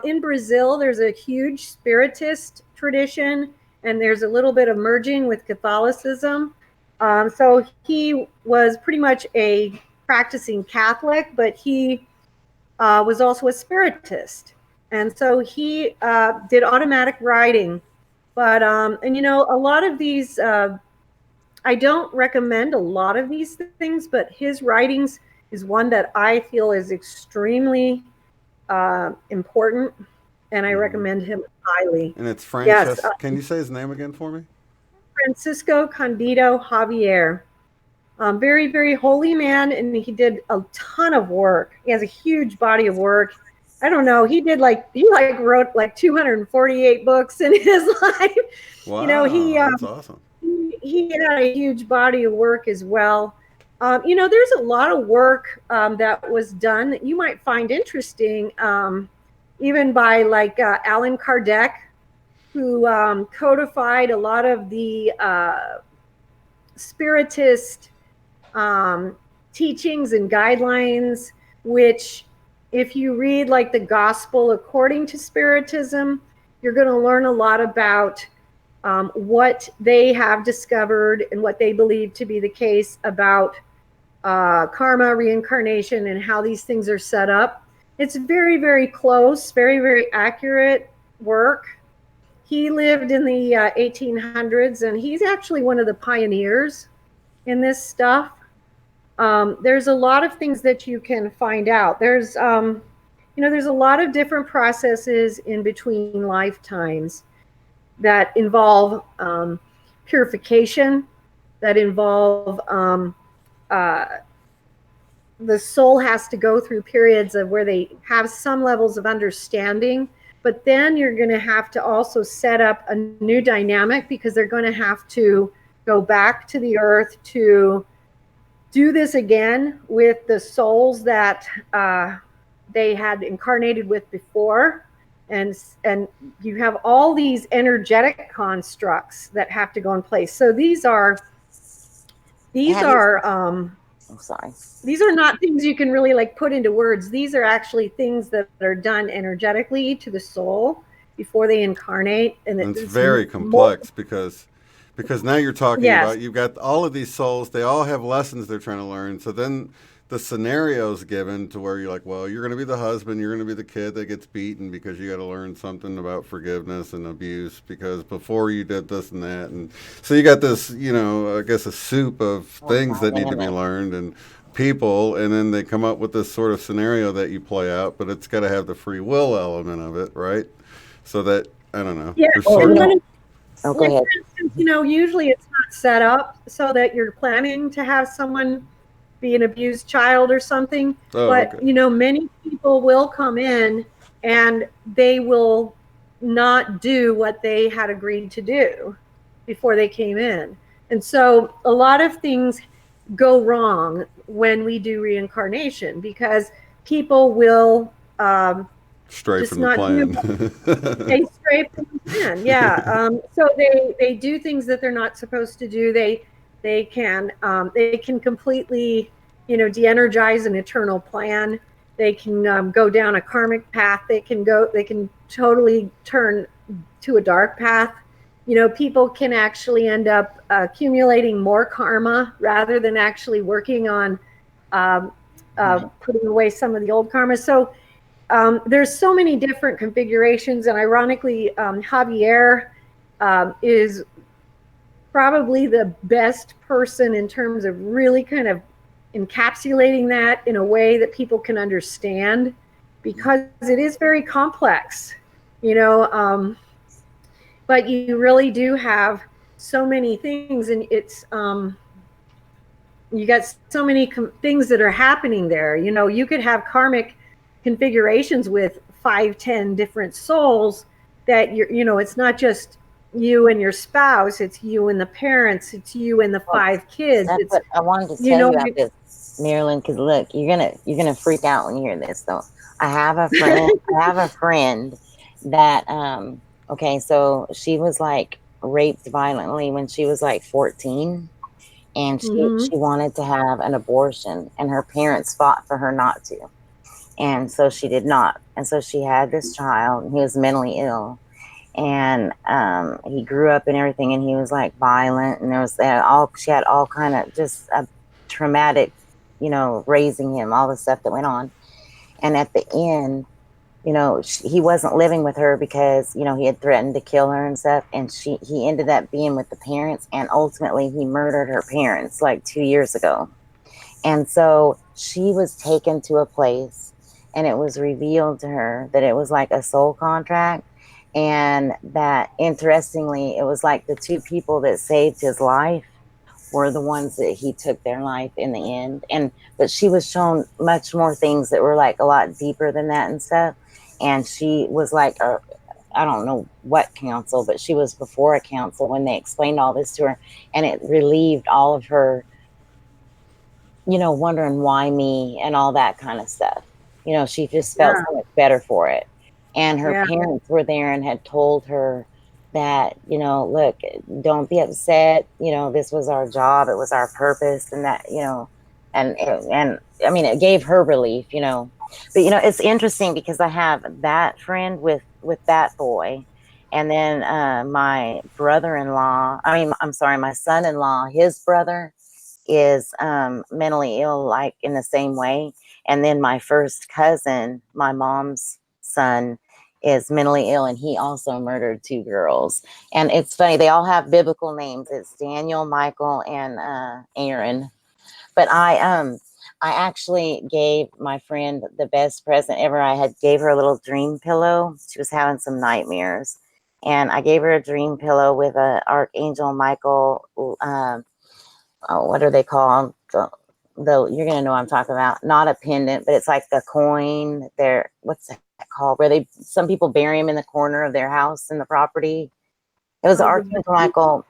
In Brazil, there's a huge spiritist tradition, and there's a little bit of merging with Catholicism. So he was pretty much a practicing Catholic, but he was also a spiritist, and so he did automatic writing. But a lot of these I don't recommend a lot of these things, but his writings is one that I feel is extremely important, and I Mm-hmm. recommend him highly. And it's Yes, Francesca. Can you say his name again for me? Francisco Candido Javier. Very, very holy man, and he did a ton of work. He has a huge body of work. I don't know. He wrote like 248 books in his life. You know, Wow, that's awesome. he had a huge body of work as well. There's a lot of work that was done that you might find interesting, even by like Allan Kardec, who codified a lot of the spiritist um, teachings and guidelines, which, if you read like the Gospel according to Spiritism, you're going to learn a lot about what they have discovered and what they believe to be the case about karma, reincarnation, and how these things are set up. It's very, very close, very, very accurate work. He lived in the 1800s, and he's actually one of the pioneers in this stuff. There's a lot of things that you can find out. There's a lot of different processes in between lifetimes that involve purification, that involve the soul has to go through periods of where they have some levels of understanding, but then you're going to have to also set up a new dynamic, because they're going to have to go back to the earth to do this again with the souls that they had incarnated with before. And you have all these energetic constructs that have to go in place. So these are I'm sorry. these are not things you can really like put into words. These are actually things that are done energetically to the soul before they incarnate, and And it's it's very more, complex because now you're talking yes. about you've got all of these souls. They all have lessons they're trying to learn. So then the scenario's given to where you're like, well, you're going to be the husband, you're going to be the kid that gets beaten because you got to learn something about forgiveness and abuse because before you did this and that. And so you got this, I guess a soup of things that need to be learned and people, and then they come up with this sort of scenario that you play out, but it's got to have the free will element of it, right? So that, I don't know. Yeah, There's Well, sort and of, oh, go like ahead. for instance, usually it's not set up so that you're planning to have someone be an abused child or something. oh, But okay. many people will come in and they will not do what they had agreed to do before they came in. And so a lot of things go wrong when we do reincarnation, because people will Stray just from the not do plan. what they stray from the plan. Yeah. So they do things that they're not supposed to do. They can completely de-energize an eternal plan. They can go down a karmic path. They can totally turn to a dark path. People can actually end up accumulating more karma rather than actually working on um, putting away some of the old karma. So there's so many different configurations, and ironically, Javier is probably the best person in terms of really kind of encapsulating that in a way that people can understand, because it is very complex, you know. But you really do have so many things, and you got so many things that are happening there. You could have karmic configurations with 5, 10 different souls that it's not just you and your spouse, it's you and the parents, it's you and the Well, 5 kids. that's It's what I wanted to you tell know you about this, Marilyn. Because look, you're gonna freak out when you hear this. Though I have a friend. I have a friend that Okay, so she was like raped violently when she was like 14, and she mm-hmm. wanted to have an abortion, and her parents fought for her not to, and so she did not, and so she had this child, and he was mentally ill, and he grew up and everything, and he was like violent, and there was all she had all kind of just a traumatic, raising him, all the stuff that went on, and at the end, he wasn't living with her because he had threatened to kill her and stuff, and he ended up being with the parents, and ultimately he murdered her parents like 2 years ago, and so she was taken to a place, and it was revealed to her that it was like a soul contract. And that interestingly, it was like the two people that saved his life were the ones that he took their life in the end. And but she was shown much more things that were like a lot deeper than that and stuff. And she was like I don't know what council, but she was before a council when they explained all this to her, and it relieved all of her, wondering why me and all that kind of stuff. She just felt Yeah. so much better for it. And her Yeah. parents were there and had told her that, look, don't be upset. This was our job, it was our purpose, and that, and I mean, it gave her relief. But it's interesting because I have that friend with that boy, and then my brother-in-law. I mean, I'm sorry, my son-in-law. His brother is mentally ill, like in the same way. And then my first cousin, my mom's son, is mentally ill, and he also murdered 2 girls. And it's funny, they all have biblical names. It's Daniel, Michael, and Aaron. But I actually gave my friend the best present ever. I had gave her a little dream pillow. She was having some nightmares, and I gave her a dream pillow with a Archangel Michael. What are they called? The you're gonna know what I'm talking about. Not a pendant, but it's like the coin. There, what's that called? Where some people bury them in the corner of their house in the property. It was Oh, Archangel Michael,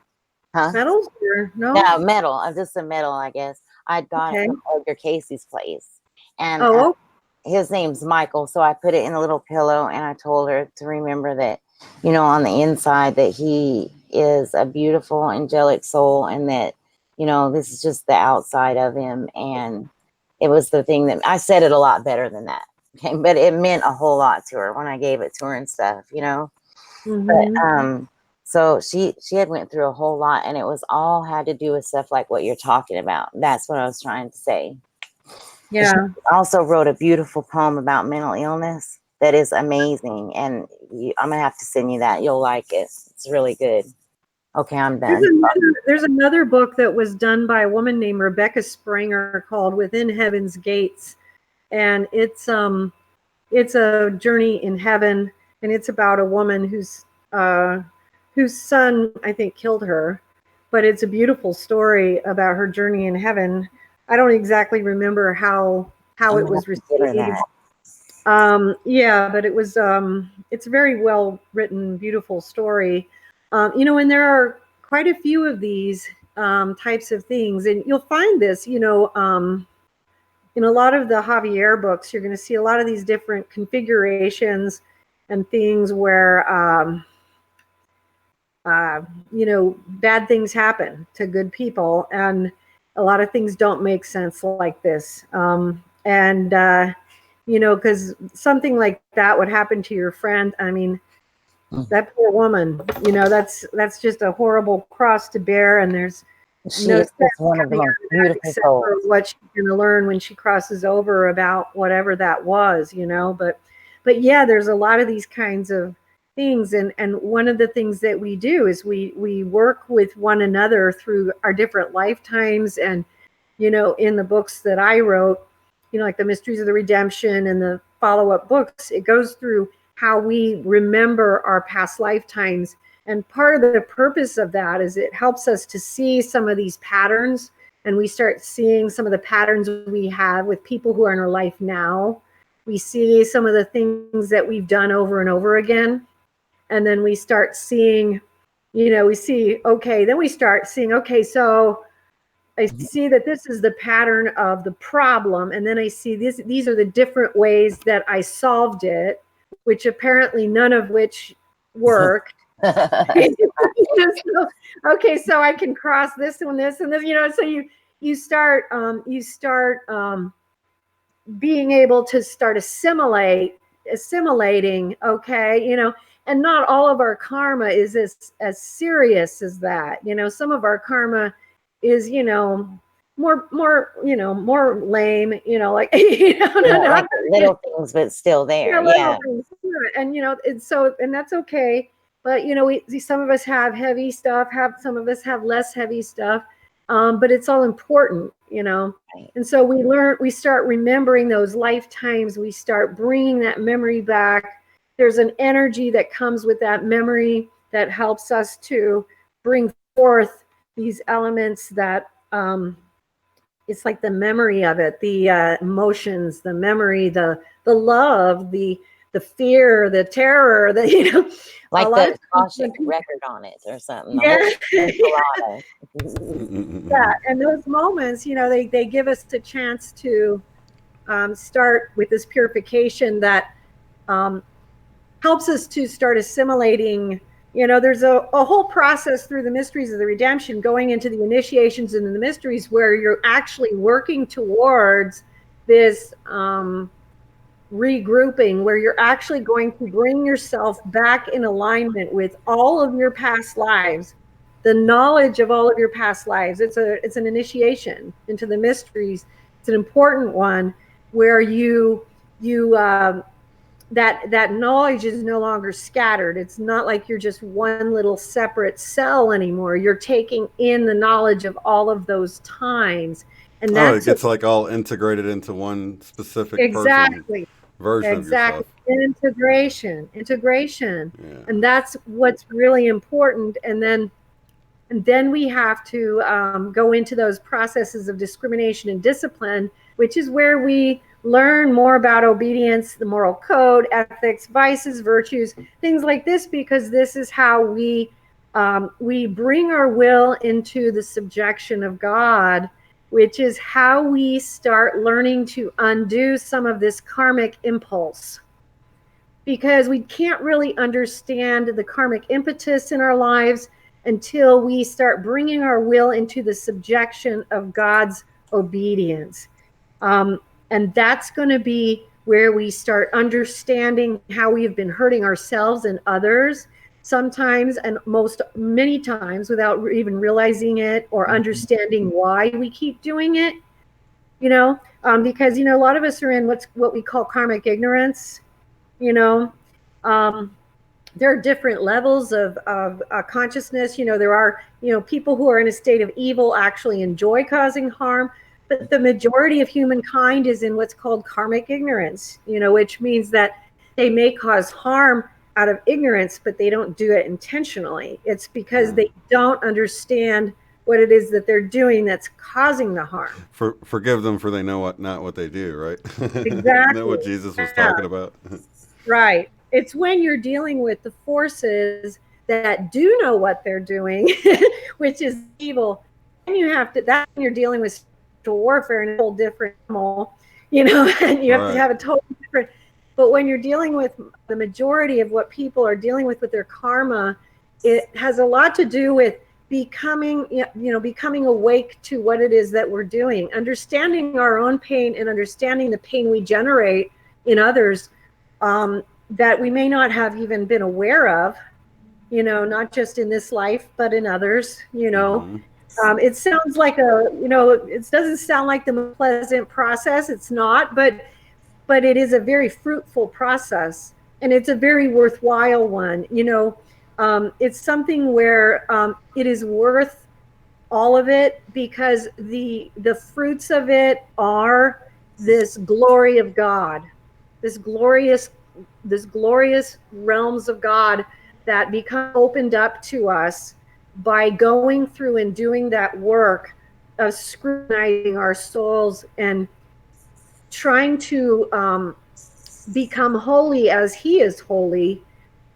huh? metals or no? Yeah, metal. Just a metal, I guess. I'd got it Okay. from Edgar Casey's place, and Oh, his name's Michael. So I put it in a little pillow, and I told her to remember that, on the inside, that he is a beautiful angelic soul, and that, this is just the outside of him. And it was the thing that I said it a lot better than that. Okay, but it meant a whole lot to her when I gave it to her and stuff. But mm-hmm. so she had went through a whole lot, and it was all had to do with stuff like what you're talking about. That's what I was trying to say. She Yeah. also wrote a beautiful poem about mental illness that is amazing, and I'm gonna have to send you that. You'll like it. It's really good. Okay, I'm done. There's another book that was done by a woman named Rebecca Springer called Within Heaven's Gates, and it's a journey in heaven, and it's about a woman whose son, I think, killed her, but it's a beautiful story about her journey in heaven. I don't exactly remember how I'm it gonna have was to get her received. that. Yeah, but it's a very well written, beautiful story. And there are quite a few of these types of things, and you'll find this, in a lot of the Javier books. You're going to see a lot of these different configurations and things where, bad things happen to good people, and a lot of things don't make sense like this. Because something like that would happen to your friend. I mean, that poor woman, that's just a horrible cross to bear, and there's She no is sense just one of the coming out most of that beautiful except souls. for what she's going to learn when she crosses over about whatever that was. But yeah, there's a lot of these kinds of things, and one of the things that we do is we work with one another through our different lifetimes. And in the books that I wrote, like the Mysteries of the Redemption and the follow-up books, it goes through how we remember our past lifetimes. And part of the purpose of that is it helps us to see some of these patterns, and we start seeing some of the patterns we have with people who are in our life now. We see some of the things that we've done over and over again. And then we start seeing, then we start seeing, okay, so I see that this is the pattern of the problem. And then I see these are the different ways that I solved it, which apparently none of which worked. Okay, so I can cross this and this and this, so you start being able to start assimilating, okay, and not all of our karma is as serious as that. Some of our karma is, more lame, like, Like little things, but still there. little Yeah. things. And that's okay. But some of us have heavy stuff, some of us have less heavy stuff, but it's all important. Right. And so we start remembering those lifetimes. We start bringing that memory back. There's an energy that comes with that memory that helps us to bring forth these elements that um, it's like the memory of it, the emotions, the memory, the love, the fear, the terror, the a Like lot the of times Akashic when people, record on it or something. The whole yeah, enchilada. yeah, and those moments, they give us a chance to start with this purification that um, helps us to start assimilating. There's a whole process through the mysteries of the redemption, going into the initiations and the mysteries, where you're actually working towards this regrouping, where you're actually going to bring yourself back in alignment with all of your past lives, the knowledge of all of your past lives. It's an initiation into the mysteries. It's an important one, where you that knowledge is no longer scattered. It's not like you're just one little separate cell anymore. You're taking in the knowledge of all of those times, and Oh, it that's gets like all integrated into one specific person exactly. version of Exactly. yourself. Integration. Yeah. And that's what's really important. And then we have to go into those processes of discrimination and discipline, which is where we learn more about obedience, the moral code, ethics, vices, virtues, things like this, because this is how we bring our will into the subjection of God, which is how we start learning to undo some of this karmic impulse, because we can't really understand the karmic impetus in our lives until we start bringing our will into the subjection of God's obedience. Um, and that's going to be where we start understanding how we have been hurting ourselves and others, sometimes and many times, without even realizing it or understanding why we keep doing it. Because a lot of us are in what we call karmic ignorance. you know um, there are different levels of consciousness. There are people who are in a state of evil actually enjoy causing harm, but the majority of humankind is in what's called karmic ignorance, which means that they may cause harm out of ignorance, but they don't do it intentionally. It's because they don't understand what it is that they're doing that's causing the harm. Forgive them, for they know not what they do. Right? Isn't that Exactly. what Jesus was Yeah. talking about? Right. It's when you're dealing with the forces that do know what they're doing, which is evil. And that's when you're dealing with spiritual warfare and a whole different animal, and you have to Right. have a totally different. But when you're dealing with the majority of what people are dealing with their karma, it has a lot to do with becoming awake to what it is that we're doing, understanding our own pain and understanding the pain we generate in others, that we may not have even been aware of, not just in this life, but in others. Mm-hmm. It sounds like it doesn't sound like the most pleasant process. It's not, but it is a very fruitful process, and it's a very worthwhile one. It's something where it is worth all of it, because the fruits of it are this glory of God, this glorious realms of God that become opened up to us by going through and doing that work of scrutinizing our souls and trying to become holy as He is holy,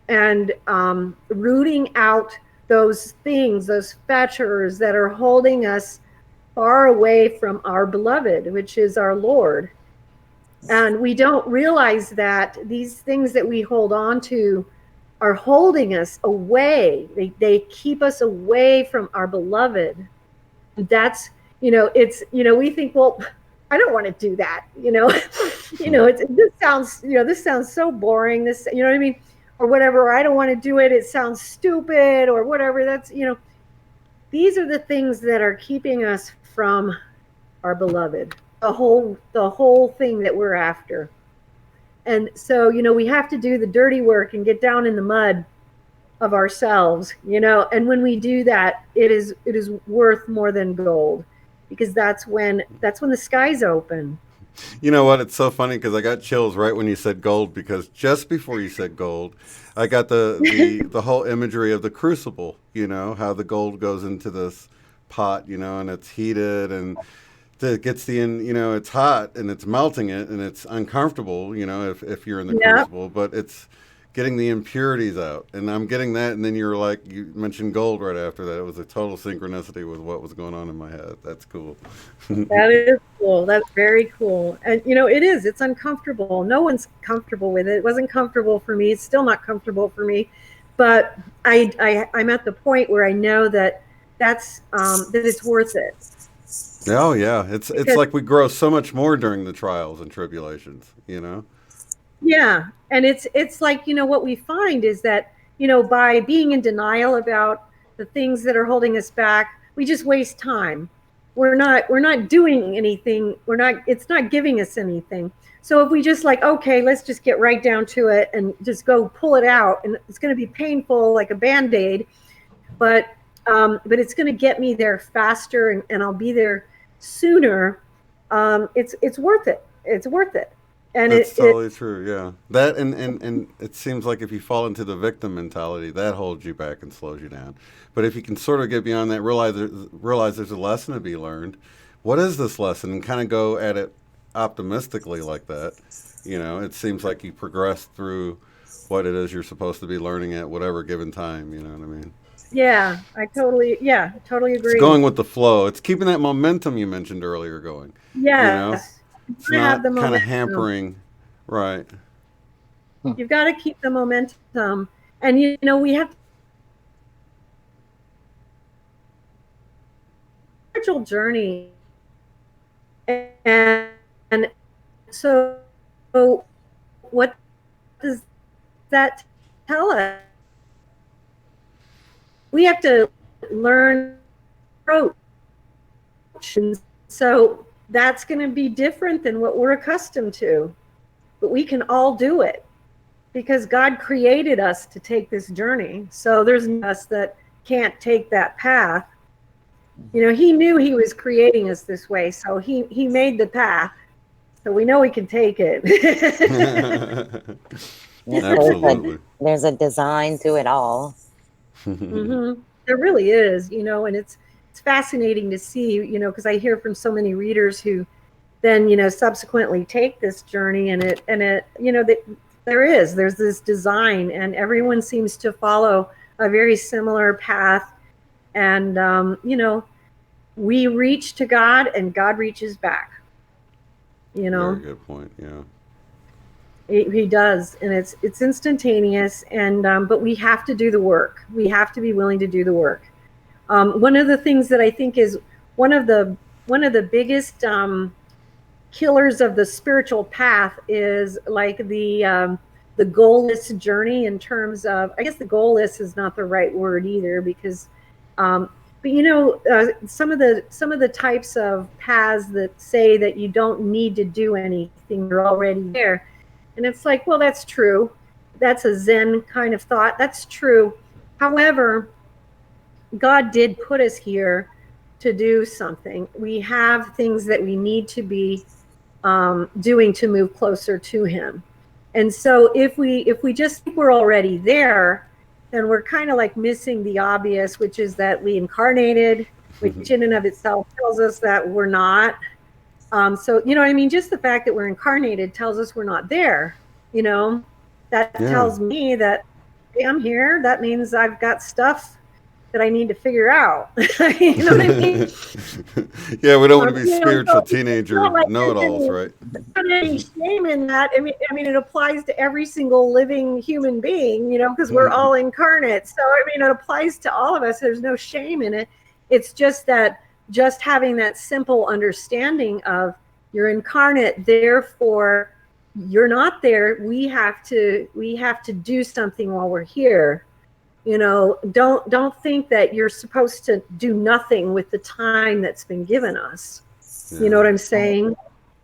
and rooting out those things, those fetters that are holding us far away from our beloved, which is our Lord. And we don't realize that these things that we hold on to are holding us away. They keep us away from our beloved. That's, we think, well, I don't want to do that. This sounds so boring. This, you know what I mean? Or whatever, or I don't want to do it. It sounds stupid or whatever. These are the things that are keeping us from our beloved, the whole thing that we're after. And so, we have to do the dirty work and get down in the mud of ourselves, and when we do that, it is worth more than gold, because that's when the skies open. You know what? It's so funny because I got chills right when you said gold, because just before you said gold, I got the whole imagery of the crucible. How the gold goes into this pot, and it's heated and it gets it's hot and it's melting it and it's uncomfortable, if you're in the Yeah. crucible, but it's getting the impurities out. And I'm getting that. And then you mentioned gold right after that. It was a total synchronicity with what was going on in my head. That's cool. That is cool. That's very cool. And it is. It's uncomfortable. No one's comfortable with it. It wasn't comfortable for me. It's still not comfortable for me. But I'm at the point where I know that that it's worth it. Oh yeah, it's Because like we grow so much more during the trials and tribulations. yeah, and it's like, what we find is that, by being in denial about the things that are holding us back, we just waste time. We're not doing anything. It's not giving us anything. So if we just like, okay, let's just get right down to it and just go pull it out, and it's going to be painful like a Band-Aid, but but it's going to get me there faster, and I'll be there sooner. It's worth it. It's worth it. And That's it totally true. Yeah, that and it seems like if you fall into the victim mentality, that holds you back and slows you down. But if you can sort of get beyond that, realize there's a lesson to be learned. What is this lesson? And kind of go at it optimistically like that. It seems like you progress through what it is you're supposed to be learning at whatever given time. You know what I mean? Yeah, totally It's agree. going with the flow. It's keeping that momentum you mentioned earlier going. You know, Yes, you it's want to have the not kind of momentum. hampering. Right. You've got to keep the momentum, and we have spiritual journey, and so what does that tell us? We have to learn approach, and so that's going to be different than what we're accustomed to. But we can all do it because God created us to take this journey. So there's us that can't take that path. He knew he was creating us this way, so he made the path. So we know we can take it. Yes, Absolutely. there's a design to it all. Mm-hmm. There really is, and it's fascinating to see, because I hear from so many readers who then subsequently take this journey, and it that there's this design, and everyone seems to follow a very similar path, and we reach to God and God reaches back. Very good point. Yeah. He does, and it's instantaneous, and but we have to do the work. We have to be willing to do the work. One of the things that I think is one of the biggest killers of the spiritual path is like the goalless journey, in terms of, I guess the goalless is not the right word either, because but some of the types of paths that say that you don't need to do anything, you're already there. And it's like, well, that's true. That's a Zen kind of thought. That's true. However, God did put us here to do something. We have things that we need to be doing to move closer to Him. And so if we just think we're already there, then we're kind of like missing the obvious, which is that we incarnated, which in and of itself tells us that we're not. So what I mean? Just the fact that we're incarnated tells us we're not there. That Yeah. tells me that, hey, I'm here. That means I've got stuff that I need to figure out. You know what I mean? Yeah, we don't want to be spiritual So it's not teenager like know-it-alls, right? there's any shame in that. I mean, it applies to every single living human being, because we're all incarnate. So I mean, it applies to all of us. There's no shame in it. It's just that, just having that simple understanding of you're incarnate, therefore you're not there. We have to do something while we're here. Don't think that you're supposed to do nothing with the time that's been given us. You know Yeah. what I'm saying?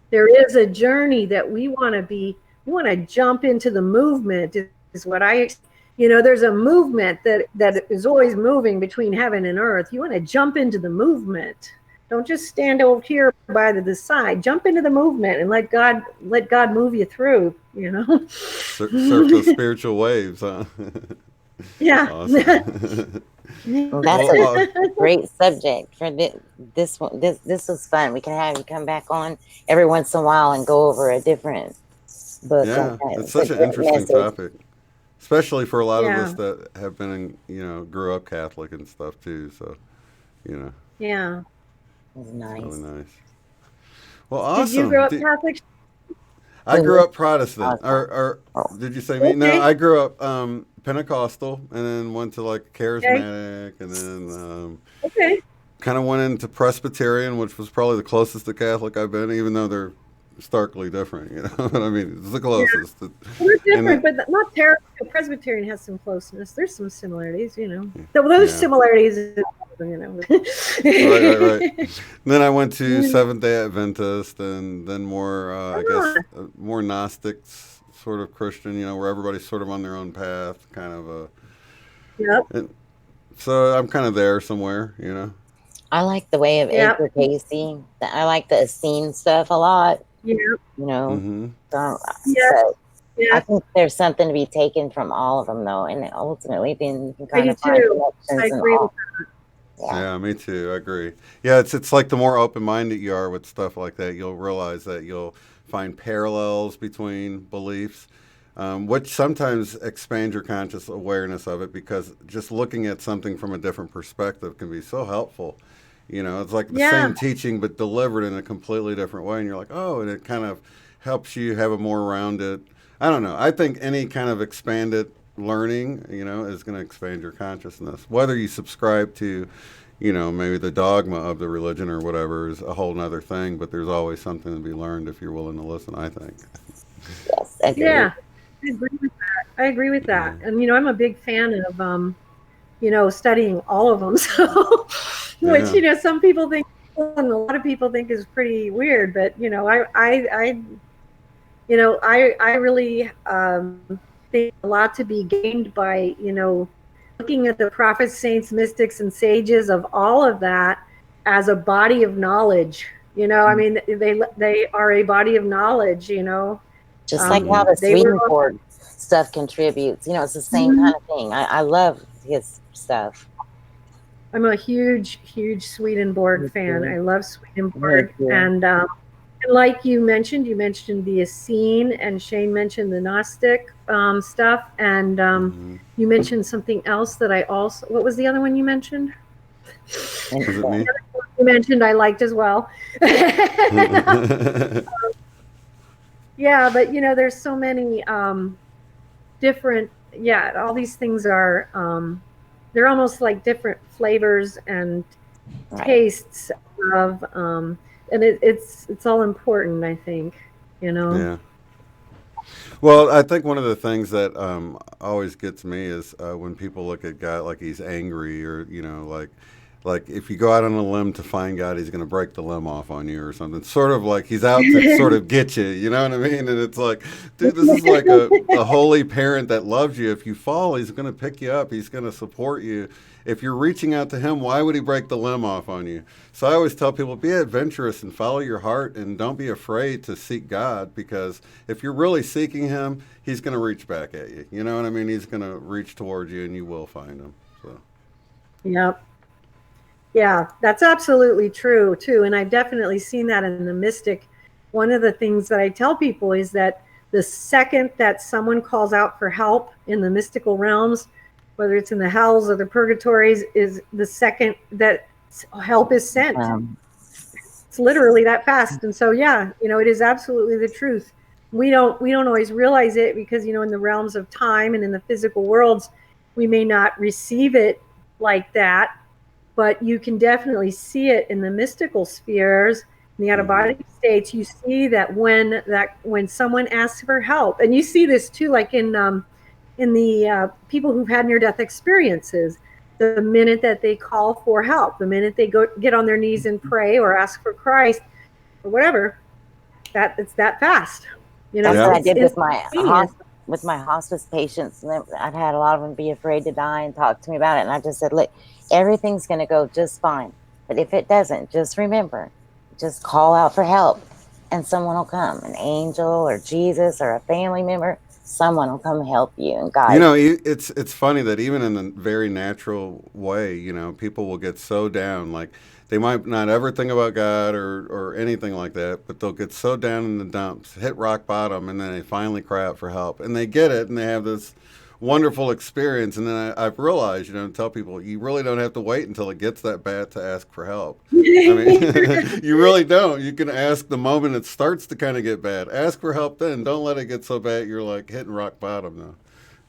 There is a journey that we want to jump into the movement, is what there's a movement that is always moving between heaven and earth. You want to jump into the movement. Don't just stand over here by the side. Jump into the movement and let God move you through. Surf those spiritual waves, huh? Yeah. Awesome. Well, that's Well, a great subject for this one. This was fun. We can have you come back on every once in a while and go over a different book like yeah, that. it's It's a such an great interesting message. topic, especially for a lot of us Yeah, that have been, grew up Catholic and stuff too. So, you know, yeah. It was it's really nice. nice. Well, Did you grow awesome. up Catholic? I Oh, grew yeah. up Protestant. Awesome. Or Oh, did you say me? No, Okay, I grew up Pentecostal, and then went to like okay, charismatic, and then okay. kind of went into Presbyterian, which was probably the closest to Catholic I've been, even though they're starkly different. But I mean, it's the Yeah, closest. well, they're And different, but not terrible. Presbyterian has some closeness. There's some similarities, you know. Those yeah, similarities, you know. right, right, right. Then I went to Seventh Day Adventist, and then more, I Ah, guess, more Gnostic sort of Christian. Where everybody's sort of on their own path, kind of a. yep, And so I'm kind of there somewhere. I like the way of yep, Edgar Casey. I like the Essene stuff a lot. yep, You know, Mm-hmm. so, yes, but I yes. think there's something to be taken from all of them, though, and ultimately, then you can I kind do of find too. I connections and agree with all. that. Yeah, Yeah, me too. I agree. Yeah, it's like the more open minded you are with stuff like that, you'll realize that you'll find parallels between beliefs, which sometimes expand your conscious awareness of it because just looking at something from a different perspective can be so helpful. It's like the Yeah, same teaching but delivered in a completely different way, and you're like, oh, and it kind of helps you have a more rounded. I don't know. I think any kind of expanded learning, is going to expand your consciousness. Whether you subscribe to, maybe the dogma of the religion or whatever is a whole nother thing, but there's always something to be learned if you're willing to listen, I think. yes, agreed. yeah. I agree with that. I agree with Yeah. that. And I'm a big fan of studying all of them. So, which Yeah. some people think, and a lot of people think is pretty weird. But I really think a lot to be gained by looking at the prophets, saints, mystics, and sages of all of that as a body of knowledge. I mean, they are a body of knowledge. Just like how Mm-hmm. the They were. Swedenborg stuff contributes. It's the same Mhm. kind of thing. I love his stuff. I'm a huge, huge Swedenborg Me fan. too. I love Me Swedenborg, too. and like you mentioned the Essene, and Shane mentioned the Gnostic stuff, and Mm-hmm. you mentioned something else that I also. What was the other one you mentioned? And Was it me? You mentioned I liked as well. Yeah, but there's so many different. Yeah, all these things are. They're almost like different flavors and right. tastes of and it's all important, I think, you know. Yeah. Well, I think one of the things that always gets me is when people look at God like he's angry, or like if you go out on a limb to find God, he's going to break the limb off on you or something. Sort of like he's out to sort of get you. You know what I mean? And it's like, dude, this is like a holy parent that loves you. If you fall, he's going to pick you up. He's going to support you. If you're reaching out to him, why would he break the limb off on you? So I always tell people, be adventurous and follow your heart, and don't be afraid to seek God, because if you're really seeking him, he's going to reach back at you. You know what I mean? He's going to reach towards you, and you will find him. So Yep. Yeah, that's absolutely true too, and I've definitely seen that in the mystic. One of the things that I tell people is that the second that someone calls out for help in the mystical realms, whether it's in the hells or the purgatories, is the second that help is sent. Um, It's literally that fast. And so, yeah, it is absolutely the truth. We don't always realize it because, in the realms of time and in the physical worlds, we may not receive it like that, but you can definitely see it in the mystical spheres, in the out of mm-hmm. body states. You see that when someone asks for help, and you see this too, like in the people who've had near death experiences, the minute that they call for help, the minute they go get on their knees and pray or ask for Christ or whatever, that it's that fast. that's what Yeah. I It's did instantaneous. with my hospice patients. And I'd had a lot of them be afraid to die and talk to me about it. And I just said, look, everything's going to go just fine. But if it doesn't, just remember, just call out for help. and someone will come, an angel or Jesus or a family member. Someone will come help you and You guide know, you. it's funny that even in a very natural way, you know, people will get so down, like they might not ever think about God or anything like that, but they'll get so down in the dumps, hit rock bottom, and then they finally cry out for help, and they get it, and they have this wonderful experience. And then I've realized, you know, tell people you really don't have to wait until it gets that bad to ask for help. I mean, you really don't. You can ask the moment it starts to kind of get bad. Ask for help then. Don't let it get so bad you're like hitting rock bottom now.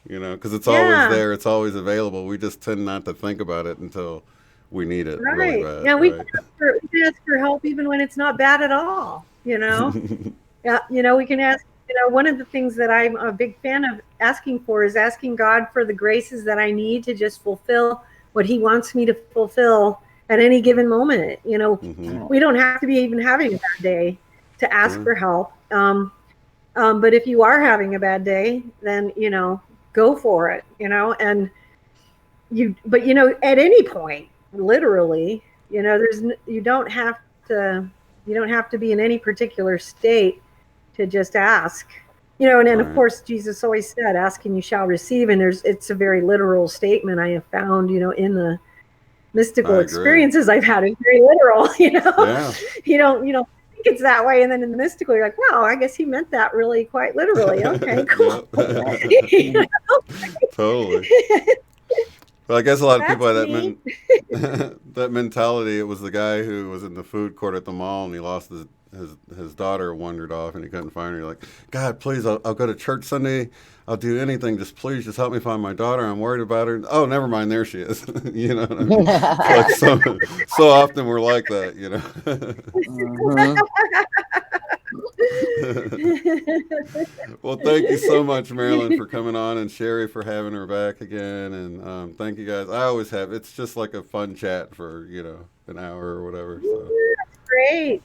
You know, because it's always Yeah, there. It's always available. We just tend not to think about it until we need it really right. bad, Yeah, right? we can ask for help even when it's not bad at all, you know? Yeah, we can ask, one of the things that I'm a big fan of asking for is asking God for the graces that I need to just fulfill what He wants me to fulfill at any given moment. Hmm. We don't have to be even having a bad day to ask Yeah, for help. But if you are having a bad day, then, go for it, and at any point, literally, you don't have to, be in any particular state to just ask, and of right. course Jesus always said, ask and you shall receive. And it's a very literal statement I have found, in the mystical I agree. experiences I've had. It's very literal. Yeah. You don't think it's that way, and then in the mystical you're like, wow, I guess he meant that really quite literally. Okay, cool. Yep. Totally. Well, I guess a lot of people That's have neat. that mentality. It was the guy who was in the food court at the mall and he lost his daughter wandered off and he couldn't find her. You're like, God, please, I'll go to church Sunday. I'll do anything. Please, just help me find my daughter. I'm worried about her. Oh, never mind. There she is. You know what I mean? It's like so often we're like that. You Hmm. know. Well, thank you so much, Marilyn, for coming on, and Sherry for having her back again. And thank you guys. I always have. It's just like a fun chat for an hour or whatever. So That's great.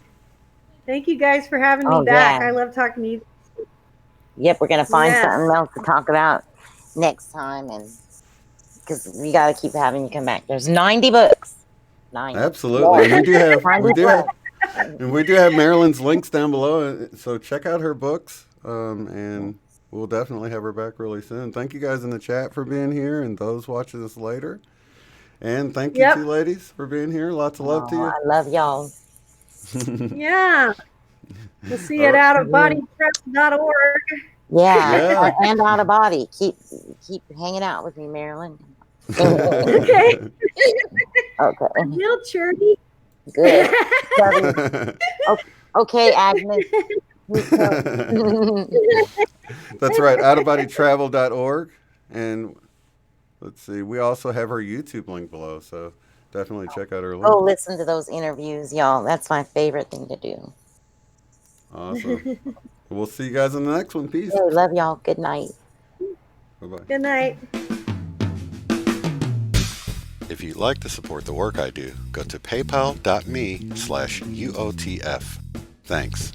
Thank you guys for having me Oh back. yeah. I love talking to you. Yep, we're gonna find Yes. something else to talk about next time, and because we got to keep having you come back. There's 90 books. 90. absolutely, More. and we do have 90 plus. Marilyn's links down below. So check out her books, and we'll definitely have her back really soon. Thank you guys in the chat for being here, and those watching us later. And thank you two Yep. ladies for being here. Lots of love to Oh, you. I love y'all. Yeah. We'll see you All at right. outofbodypress.org. Yeah, Yeah. and out of body. Keep hanging out with me, Marilyn. Okay. I Okay, will, Charity. good. Love you. Okay, Agnes. That's right, outofbodytravel.org. And let's see, we also have our YouTube link below, so definitely check out our Go link. listen to those interviews, y'all. That's my favorite thing to do. Awesome. We'll see you guys in the next one. Peace. Okay, love y'all. Good night. Bye bye. Good night. If you'd like to support the work I do, go to paypal.me/UOTF. Thanks.